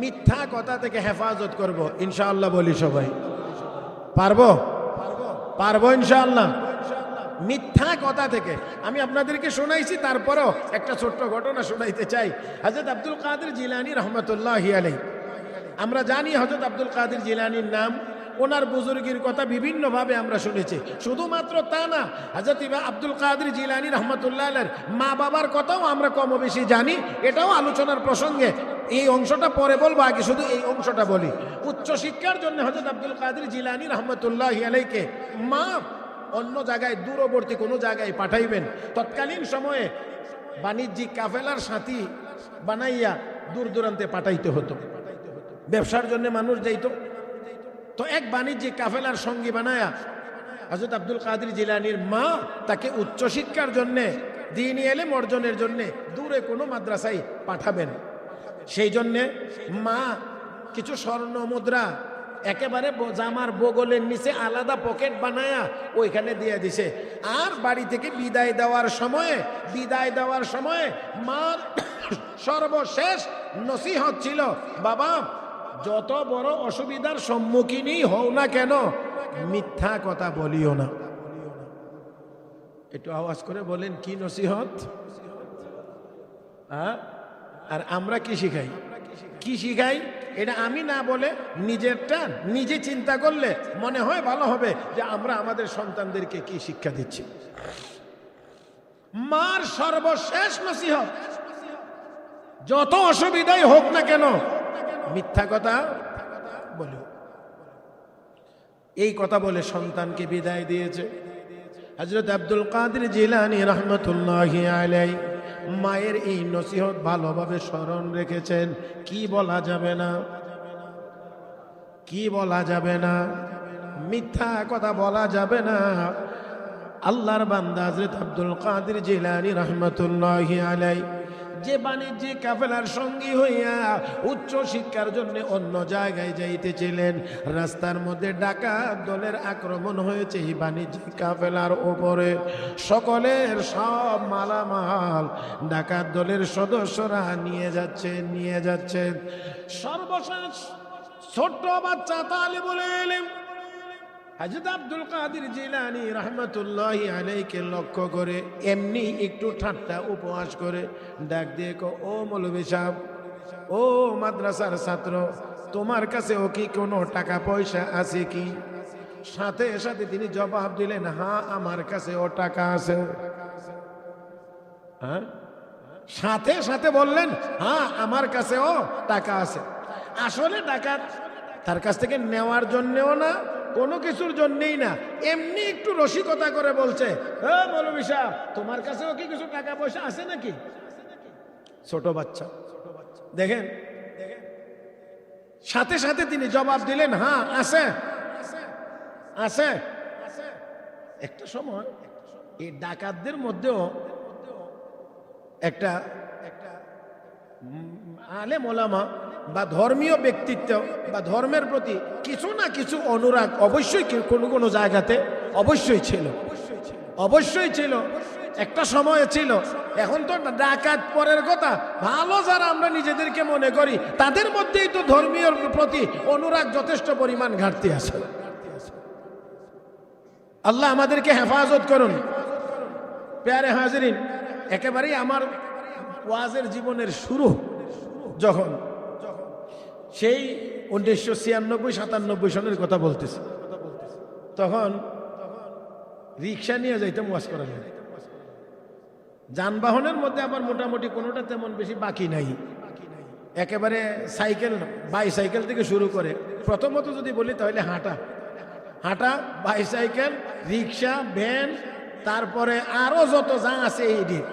মিথ্যা কথা থেকে হেফাজত করব ইনশাআল্লাহ। বলি সবাই, পারবো? পারবো ইনশাআল্লাহ। মিথ্যা কথা থেকে আমি আপনাদেরকে শোনাইছি, তারপরেও একটা ছোট্ট ঘটনা শোনাইতে চাই। হযরত আব্দুল কাদের জিলানী রহমতুল্লাহি আলাইহি, আমরা জানি হযরত আব্দুল কাদের জিলানীর নাম, ওনার বুজুর্গির কথা বিভিন্নভাবে আমরা শুনেছি। শুধুমাত্র তা না, হযরত আব্দুল কাদের জিলানী রহমতুল্লাহ আলাইহির মা বাবার কথাও আমরা কম বেশি জানি। এটাও আলোচনার প্রসঙ্গে, এই অংশটা পরে বলবো, আগে শুধু এই অংশটা বলি। উচ্চ শিক্ষার জন্য হযরত আব্দুল কাদের জিলানী রহমতুল্লাহি আলাইহিকে মা অন্য জায়গায়, দূরবর্তী কোনো জায়গায় পাঠাইবেন। তৎকালীন সময়ে বাণিজ্যিক কাফেলার সাথী বানাইয়া দূর দূরান্তে পাঠাইতে হতো, ব্যবসার জন্য মানুষ যাইত। তো এক বাণিজ্যিক কাফেলার সঙ্গী বানায়া হযরত আব্দুল কাদের জিলানীর মা তাকে উচ্চশিক্ষার জন্যে, দ্বীনি ইলম অর্জনের জন্যে দূরে কোনো মাদ্রাসায় পাঠাবেন। সেই জন্যে মা কিছু স্বর্ণ মুদ্রা একেবারে জামার বগলের নিচে আলাদা পকেট বানায়া ওইখানে দিয়ে দিছে। আর বাড়ি থেকে বিদায় দেওয়ার সময়ে মার সর্বশেষ নসিহত ছিল, বাবা, যত বড় অসুবিধার সম্মুখীনই হও না কেন, মিথ্যা কথা বলিও না। একটু আওয়াজ করে বলেন, কি নসিহত? আর আমরা কি শিখাই? এটা আমি না বলে নিজেরটা নিজে চিন্তা করলে মনে হয় ভালো হবে যে আমরা আমাদের সন্তানদেরকে কি শিক্ষা দিচ্ছি। মার সর্বশেষ নসিহত, যত অসুবিধাই হোক না কেন মিথ্যা কথা বলো। এই কথা বলে সন্তানকে বিদায় দিয়েছে। হযরত আব্দুল কাদের জিলানী রাহমাতুল্লাহি আলাইহি মায়ের এই নসিহত ভালোভাবে স্মরণ রেখেছেন। কি বলা যাবে না, কি বলা যাবে না, মিথ্যা কথা বলা যাবে না। আল্লাহর বান্দা হযরত আব্দুল কাদের জিলানী রাহমাতুল্লাহি আলাইহি যে বাণিজ্যিক কাফেলার সঙ্গী হইয়া উচ্চ শিক্ষার জন্য অন্য জায়গায় যাইতেছিলেন, রাস্তার মধ্যে ডাকাত দলের আক্রমণ হয়েছে এই বাণিজ্যিক কাফেলার উপরে। সকলের সব মালামাল ডাকাত দলের সদস্যরা নিয়ে যাচ্ছেন। সর্বশেষ ছোট্ট বাচ্চা তালিবুল ইলম হযরত আব্দুল কাদের জিলানী রাহমাতুল্লাহি আলাইহিকে লক্ষ্য করে এমনি একটু ঠাট্টা উপহাস করে ডাক দিয়ে ও মৌলভী সাহেব, ও মাদ্রাসার ছাত্র, তোমার কাছে ও কি কোনো টাকা পয়সা আছে কি? সাথে সাথে তিনি জবাব দিলেন, হ্যাঁ আমার কাছে ও টাকা আছে। হ্যাঁ, সাথে সাথে বললেন, হ্যাঁ আমার কাছে ও টাকা আছে। আসলে ডাকাত তার কাছ থেকে নেওয়ার জন্যও না, কোনো কিছুর জন্যই না, এমনি একটু রসিকতা করে বলছে, হ্যাঁ মৌলভী সাহেব তোমার কাছেও কি কিছু টাকা পয়সা আছে নাকি? ছোট বাচ্চা দেখেন, সাথে সাথে তিনি জবাব দিলেন, হ্যাঁ আছে আছে। একটা সময় এই ডাকাতদের মধ্যেও একটা আলেম ওলামা বা ধর্মীয় ব্যক্তিত্ব বা ধর্মের প্রতি কিছু না কিছু অনুরাগ অবশ্যই কোনো কোনো জায়গাতে অবশ্যই ছিল। একটা সময় ছিল। এখন তো ডাকাত পরের কথা, ভালো যারা আমরা নিজেদেরকে মনে করি তাদের মধ্যেই তো ধর্মীয় প্রতি অনুরাগ যথেষ্ট পরিমাণ ঘাটতি আছে। আল্লাহ আমাদেরকে হেফাজত করুন। প্যারে হাজিরিন, একেবারেই আমার ওয়াজের জীবনের শুরু যখন সেই 1996-97 সনের কথা বলতেছি, তখন রিক্সা নিয়ে যাইতাম ওয়াজ করার জন্য। যানবাহনের মধ্যে আমার মোটামুটি কোনোটা তেমন বেশি বাকি নাই। একেবারে সাইকেল, বাইসাইকেল থেকে শুরু করে, প্রথমত যদি বলি তাহলে হাঁটা, বাইসাইকেল, রিক্সা, ভ্যান, তারপরে আরো যত যা আছে এই দিয়ে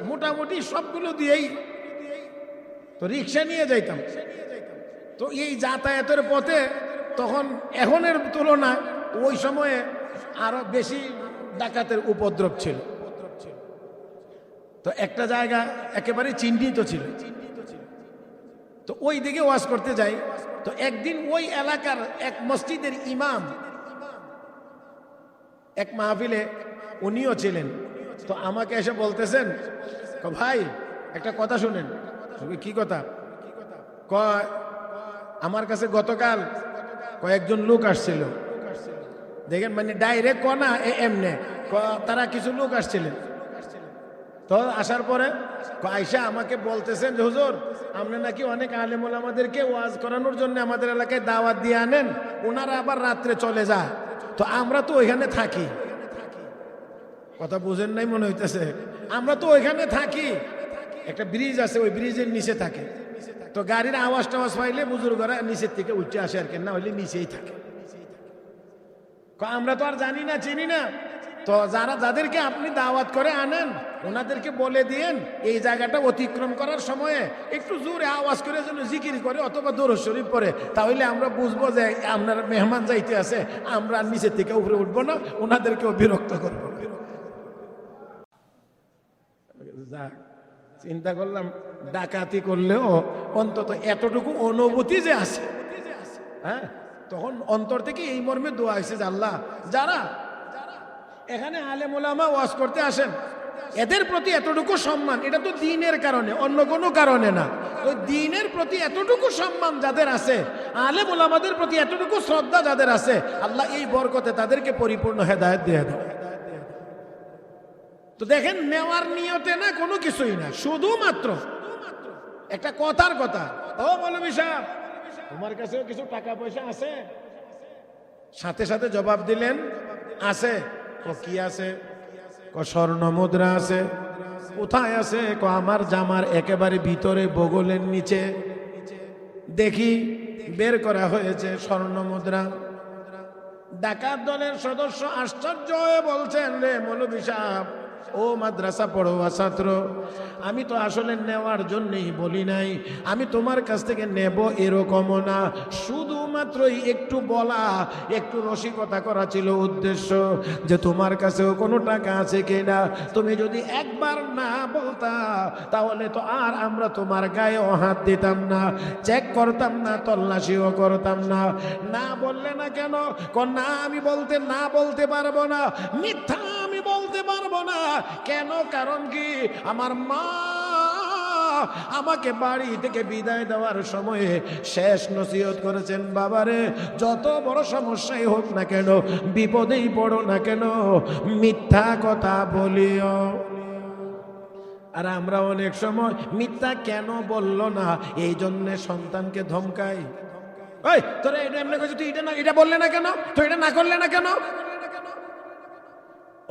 মোটামুটি সবগুলো দিয়েই তো রিক্সা নিয়ে যাইতাম। তো এই যাতায়াতের পথে তখন এখনের তুলনায় ওই সময়ে আরো বেশি ডাকাতের উপদ্রব ছিল। তো একটা জায়গা একেবারে চিহ্নিত ছিল, তো ওই দিকে ওয়াজ করতে যাই। তো একদিন ওই এলাকার এক মসজিদের ইমাম এক মাহফিলে উনিও ছিলেন। তো আমাকে এসে বলতেছেন, ভাই একটা কথা শুনেন। কি কথা? আমার কাছে গতকাল কয়েকজন লোক আসছিল। দেখেন, মানে ডাইরেক্ট কনা এমনে, তারা কিছু লোক আসছিলেন। তো আসার পরে আয়সা আমাকে বলতেছেন যে হুজুর, আপনি নাকি অনেক আলেম ওলামাদেরকে ওয়াজ করানোর জন্য আমাদের এলাকায় দাওয়াত দিয়ে আনেন, ওনারা আবার রাত্রে চলে যায়, তো আমরা তো ওইখানে থাকি। কথা বুঝেন নাই মনে হইতেছে। আমরা তো ওইখানে থাকি, একটা ব্রিজ আছে, ওই ব্রিজের নিচে থাকে। তো গাড়ির আওয়াজ টাওয়াজ পাইলে বুজুর্গরা নিচের থেকে উঠে আসে আর কি, না হইলে নিচেই থাকে। আমরা তো আর জানি না, চিনি না। তো যাদেরকে আপনি দাওয়াত করে আনেন ওনাদেরকে বলে দিয়েন এই জায়গাটা অতিক্রম করার সময়ে একটু জোরে আওয়াজ করে যেন জিকির করে অথবা দরুদ শরীফ পড়ে, তাহলে আমরা বুঝবো যে আপনার মেহমান যাইতে আছে, আমরা নিচের থেকে উপরে উঠবো না, ওনাদেরকেও বিরক্ত করবো। চিন্তা করলাম, ডাকাতি করলেও অন্তত এতটুকু অনুভূতি যে আছে, হ্যাঁ, তখন অন্তর থেকে এই মর্মে দোয়া হয়েছে যে আল্লাহ, যারা এখানে আলেম ওলামা ওয়াজ করতে আসেন এদের প্রতি এতটুকু সম্মান, এটা তো দ্বীনের কারণে, অন্য কোনো কারণে না। তো দ্বীনের প্রতি এতটুকু সম্মান যাদের আছে, আলেম ওলামাদের প্রতি এতটুকু শ্রদ্ধা যাদের আছে, আল্লাহ এই বরকতে তাদেরকে পরিপূর্ণ হেদায়েত দিয়ে দেয়। তো দেখেন, নেওয়ার নিয়তে না, কোনো কিছুই না, শুধুমাত্র একটা কথার কথা। ও মৌলভী সাহেব, তোমার কাছেও কিছু টাকা পয়সা আছে? সাথে সাথে জবাব দিলেন আছে। কি আছে? স্বর্ণ মুদ্রা আছে। কোথায় আছে? আমার জামার একেবারে ভিতরে বগলের নিচে। দেখি বের করা হয়েছে স্বর্ণ মুদ্রা। ডাকাত দলের সদস্য আশ্চর্য হয়ে বলছেন, রে মৌলভী সাহেব, ও মাদ্রাসা পড়ুয়া ছাত্র, আমি তো আসলে নেওয়ার জন্যই বলি নাই, আমি তোমার কাছ থেকে নেব এরকমও না, শুধুমাত্রই একটু বলা, একটু রসিকতা করা ছিল উদ্দেশ্য, যে তোমার কাছেও কোনো টাকা আছে কিনা। তুমি যদি একবার না বলতা তাহলে তো আর আমরা তোমার গায়েও হাত দিতাম না, চেক করতাম না, তল্লাশিও করতাম না। না বললে না কেন? না আমি বলতে পারবো না, মিথ্যা আমি বলতে পারবো না। কেন? কারণ কি, আমার মা আমাকে বাড়ি থেকে বিদায় দেওয়ার সময়ে শেষ নসিহত করেছেন, বাবারে যত বড় সমস্যাই হোক না কেন, বিপদেই পড়ো না কেন, মিথ্যা কথা বলিও। আর আমরা অনেক সময় মিথ্যা কেন বললো না এই জন্য সন্তানকে ধমকাই। ওই তোরা এটা এমনি করছিস, তুই এটা বললে না কেন, তুই এটা না করলে না কেন?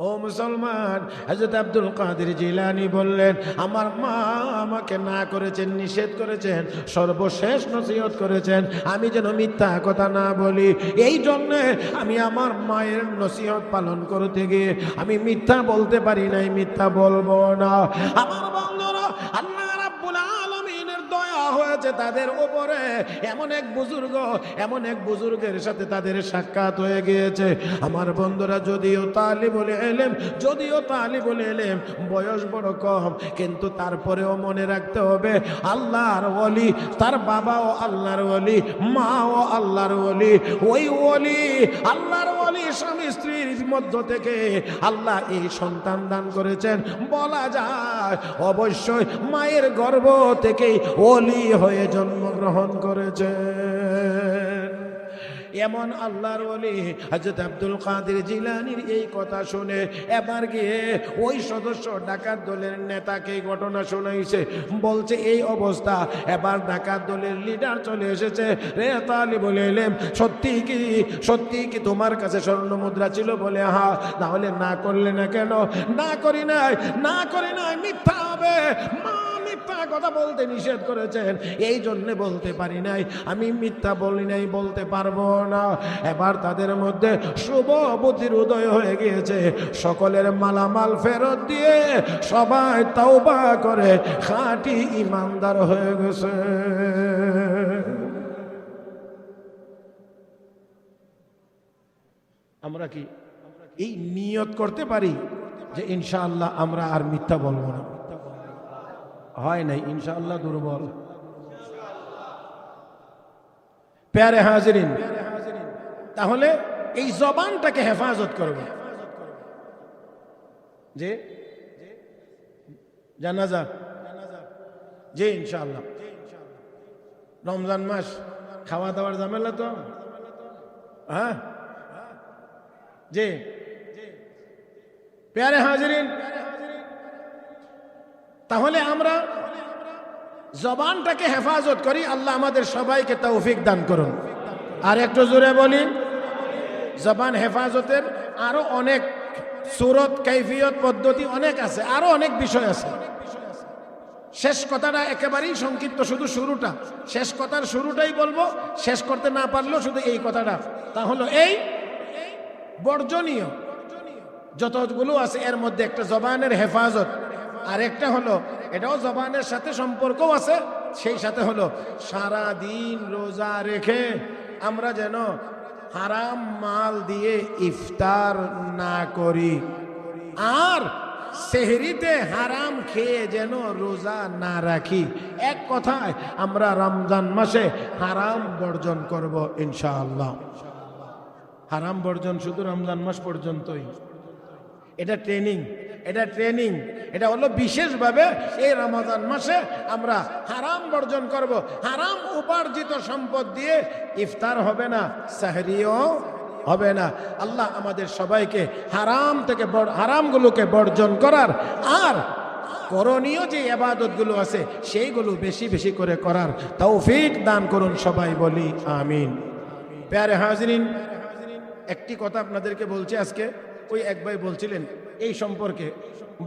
ও মুসলমান, হযরত আব্দুল কাদের জিলানী বললেন, আমার মা আমাকে না করেছেন, নিষেধ করেছেন, সর্বশেষ নসিহত করেছেন আমি যেন মিথ্যা কথা না বলি। এই জন্যে আমি আমার মায়ের নসিহত পালন করতে গিয়ে আমি মিথ্যা বলতে পারি নাই, মিথ্যা বলবো না। আমার বন্ধুরা, আল্লাহ রাব্বুল আলামিনের দয়া হয়েছে তাদের উপরে। এমন এক বুজুর্গের সাথে তাদের সাক্ষাৎ হয়ে গিয়েছে। আমার বন্ধুরা, যদিও তালিবুল ইলম, বয়স বড় কম, কিন্তু তারপরেও মনে রাখতে হবে আল্লাহর ওলি, তার বাবাও আল্লাহর ওলি, মাও আল্লাহর ওলি। ওই ওলি, আল্লাহর ওলি স্বামী স্ত্রীর মধ্য থেকে আল্লাহ এই সন্তান দান করেছেন। বলা যায় অবশ্যই মায়ের গর্ভ থেকেই ওলি হয়ে জন্মগ্রহণ করেছেন। এমন আল্লাহর ওলি হযরত আব্দুল কাদের জিলানীর এই কথা শুনে এবার গিয়ে ওই সদস্য ডাকাত দলের নেতাকে ঘটনা শোনাইছে। বলছে এই অবস্থা, এবার ডাকাত দলের লিডার চলে এসেছে। রে তালিবুল ইলম, সত্যি কি তোমার কাছে স্বর্ণ মুদ্রা ছিল? বলে হ্যাঁ। তাহলে না করলে না কেন? না করি নাই, মিথ্যা হবে। মিথ্যা কথা বলতে নিষেধ করেছেন, এই জন্য বলতে পারি নাই। আমি মিথ্যা বলি নাই, বলতে পারবো না। এবার তাদের মধ্যে শুভ বুদ্ধির উদয় হয়ে গিয়েছে। সকলের মালামাল ফেরত দিয়ে সবাই তাওবা করে খাঁটি ইমানদার হয়ে গেছে। আমরা কি এই নিয়ত করতে পারি যে ইনশাআল্লাহ আমরা আর মিথ্যা বলবো না? হয় নাই, ইনশাআল্লাহ দুর্বল। প্যারে হাজিরিন, তাহলে এই জবানটাকে হেফাজত করবে। যে জানাজা, যে ইনশাআল্লাহ রমজান মাস, খাওয়া দাওয়ার ঝামেলা তো, হ্যাঁ, যে প্যারে হাজিরিন, তাহলে আমরা জবানটাকে হেফাজত করি। আল্লাহ আমাদের সবাইকে তৌফিক দান করুন। আর একটু জোরে বলি, জবান হেফাজতের আরো অনেক সূরত, কাইফিয়ত, পদ্ধতি অনেক আছে, আরো অনেক বিষয় আছে। শেষ কথাটা একেবারেই সংক্ষিপ্ত, শুধু শুরুটা, শেষ কথার শুরুটাই বলবো, শেষ করতে না পারলেও শুধু এই কথাটা। তাহলে এই বর্জনীয় যতগুলো আছে এর মধ্যে একটা জবানের হেফাজত, আর একটা হলো, এটাও জবানের সাথে সম্পর্কও আছে, সেই সাথে হলো সারা দিন রোজা রেখে আমরা যেন হারাম মাল দিয়ে ইফতার না করি, আর সেহরিতে হারাম খেয়ে যেন রোজা না রাখি। এক কথায় আমরা রমজান মাসে হারাম বর্জন করব ইনশাআল্লাহ। হারাম বর্জন শুধু রমজান মাস পর্যন্তই। এটা ট্রেনিং, এটা হলো বিশেষভাবে এই রমজান মাসে আমরা হারাম বর্জন করব। হারাম উপার্জিত সম্পদ দিয়ে ইফতার হবে না, সাহরিও হবে না। আল্লাহ আমাদের সবাইকে হারামগুলোকে বর্জন করার আর করণীয় যে ইবাদতগুলো আছে সেইগুলো বেশি বেশি করে করার তৌফিক দান করুন, সবাই বলি আমিন। প্যারে হাজরিন, একটি কথা আপনাদেরকে বলছি আজকে, ওই এক ভাই বলছিলেন এই সম্পর্কে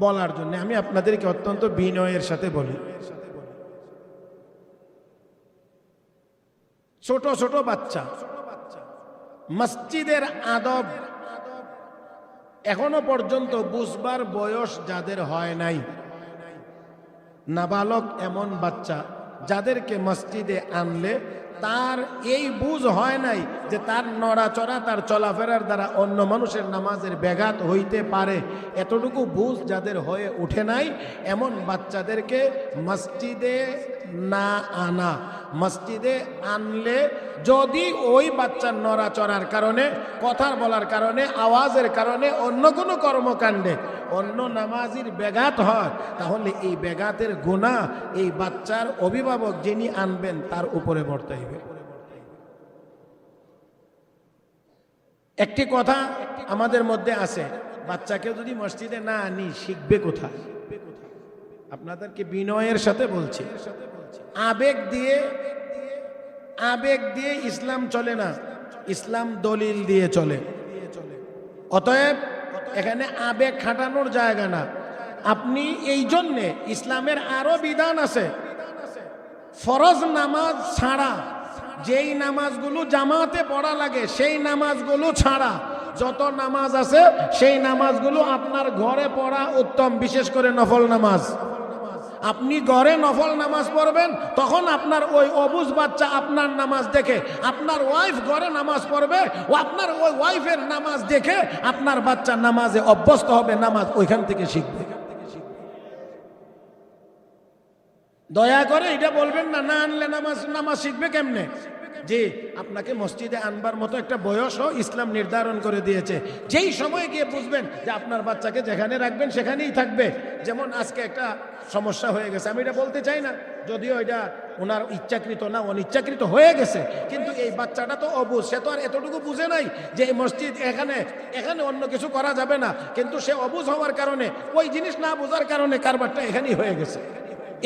বলার জন্য, আমি আপনাদেরকে অত্যন্ত বিনয়ের সাথে বলি। ছোট ছোট বাচ্চা, মসজিদের আদব এখনো পর্যন্ত বুঝবার বয়স যাদের হয় নাই, নাবালক এমন বাচ্চা যাদেরকে মসজিদে আনলে তার এই বুঝ হয় নাই যে তার নড়াচড়া, তার চলাফেরার দ্বারা অন্য মানুষের নামাজের ব্যাঘাত হইতে পারে, এতটুকু বুঝ যাদের হয়ে ওঠে নাই, এমন বাচ্চাদেরকে মসজিদে না আনা। মসজিদে আনলে যদি ওই বাচ্চার নড়াচড়ার কারণে, কথা বলার কারণে, আওয়াজের কারণে, অন্য কোনো কর্মকাণ্ডে অন্য নামাজির ব্যাঘাত হয়, তাহলে এই ব্যাঘাতের গুনাহ এই বাচ্চার অভিভাবক যিনি আনবেন তার উপরে বর্তাইবে। একটি কথা আমাদের মধ্যে আছে, বাচ্চাকে যদি মসজিদে না আনি শিখবে কোথায়? আপনাদেরকে বিনয়ের সাথে বলছি, আবেগ দিয়ে ইসলাম চলে না, ইসলাম দলিল দিয়ে চলে। অতএব এখানে আবেগ খাটানোর জায়গা না। আপনি এই জন্যে ইসলামের আরো বিধান আছে, ফরজ নামাজ ছাড়া যেই নামাজগুলো জামাতে পড়া লাগে সেই নামাজগুলো ছাড়া যত নামাজ আছে সেই নামাজগুলো আপনার ঘরে পড়া উত্তম, বিশেষ করে নফল নামাজ। আপনি ঘরে নফল নামাজ পড়বেন, তখন আপনার ওই অবুঝ বাচ্চা আপনার নামাজ দেখে, আপনার ওয়াইফ ঘরে নামাজ পড়বে, ও আপনার ওই ওয়াইফের নামাজ দেখে আপনার বাচ্চা নামাজে অভ্যস্ত হবে, নামাজ ওইখান থেকে শিখবে। দয়া করে এটা বলবেন না, না আনলে নামাজ শিখবে কেমনে? যে আপনাকে মসজিদে আনবার মতো একটা বয়সও ইসলাম নির্ধারণ করে দিয়েছে, যেই সময় গিয়ে বুঝবেন যে আপনার বাচ্চাকে যেখানে রাখবেন সেখানেই থাকবে। যেমন আজকে একটা সমস্যা হয়ে গেছে, আমি এটা বলতে চাই না, যদিও এটা ওনার ইচ্ছাকৃত না, অনিচ্ছাকৃত হয়ে গেছে, কিন্তু এই বাচ্চাটা তো অবুঝ, সে তো আর এতটুকু বুঝে নাই যে এই মসজিদ এখানে অন্য কিছু করা যাবে না, কিন্তু সে অবুঝ হওয়ার কারণে, ওই জিনিস না বোঝার কারণে কারবারটা এখানেই হয়ে গেছে।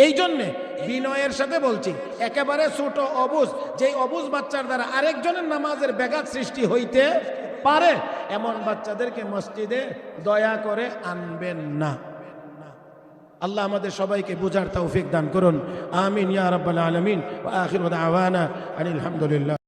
এই জন্যে বিনয়ের সাথে বলছি, একেবারে ছোট অবুঝ, যেই অবুঝ বাচ্চার দ্বারা আরেকজনের নামাজের ব্যাঘাত সৃষ্টি হইতে পারে, এমন বাচ্চাদেরকে মসজিদে দয়া করে আনবেন না। আল্লাহ আমাদের সবাইকে বুঝার তৌফিক দান করুন, আমিন ইয়া রাব্বাল আলামিন। ওয়া আখিরু দাওয়ানা আনিল হামদুলিল্লাহ।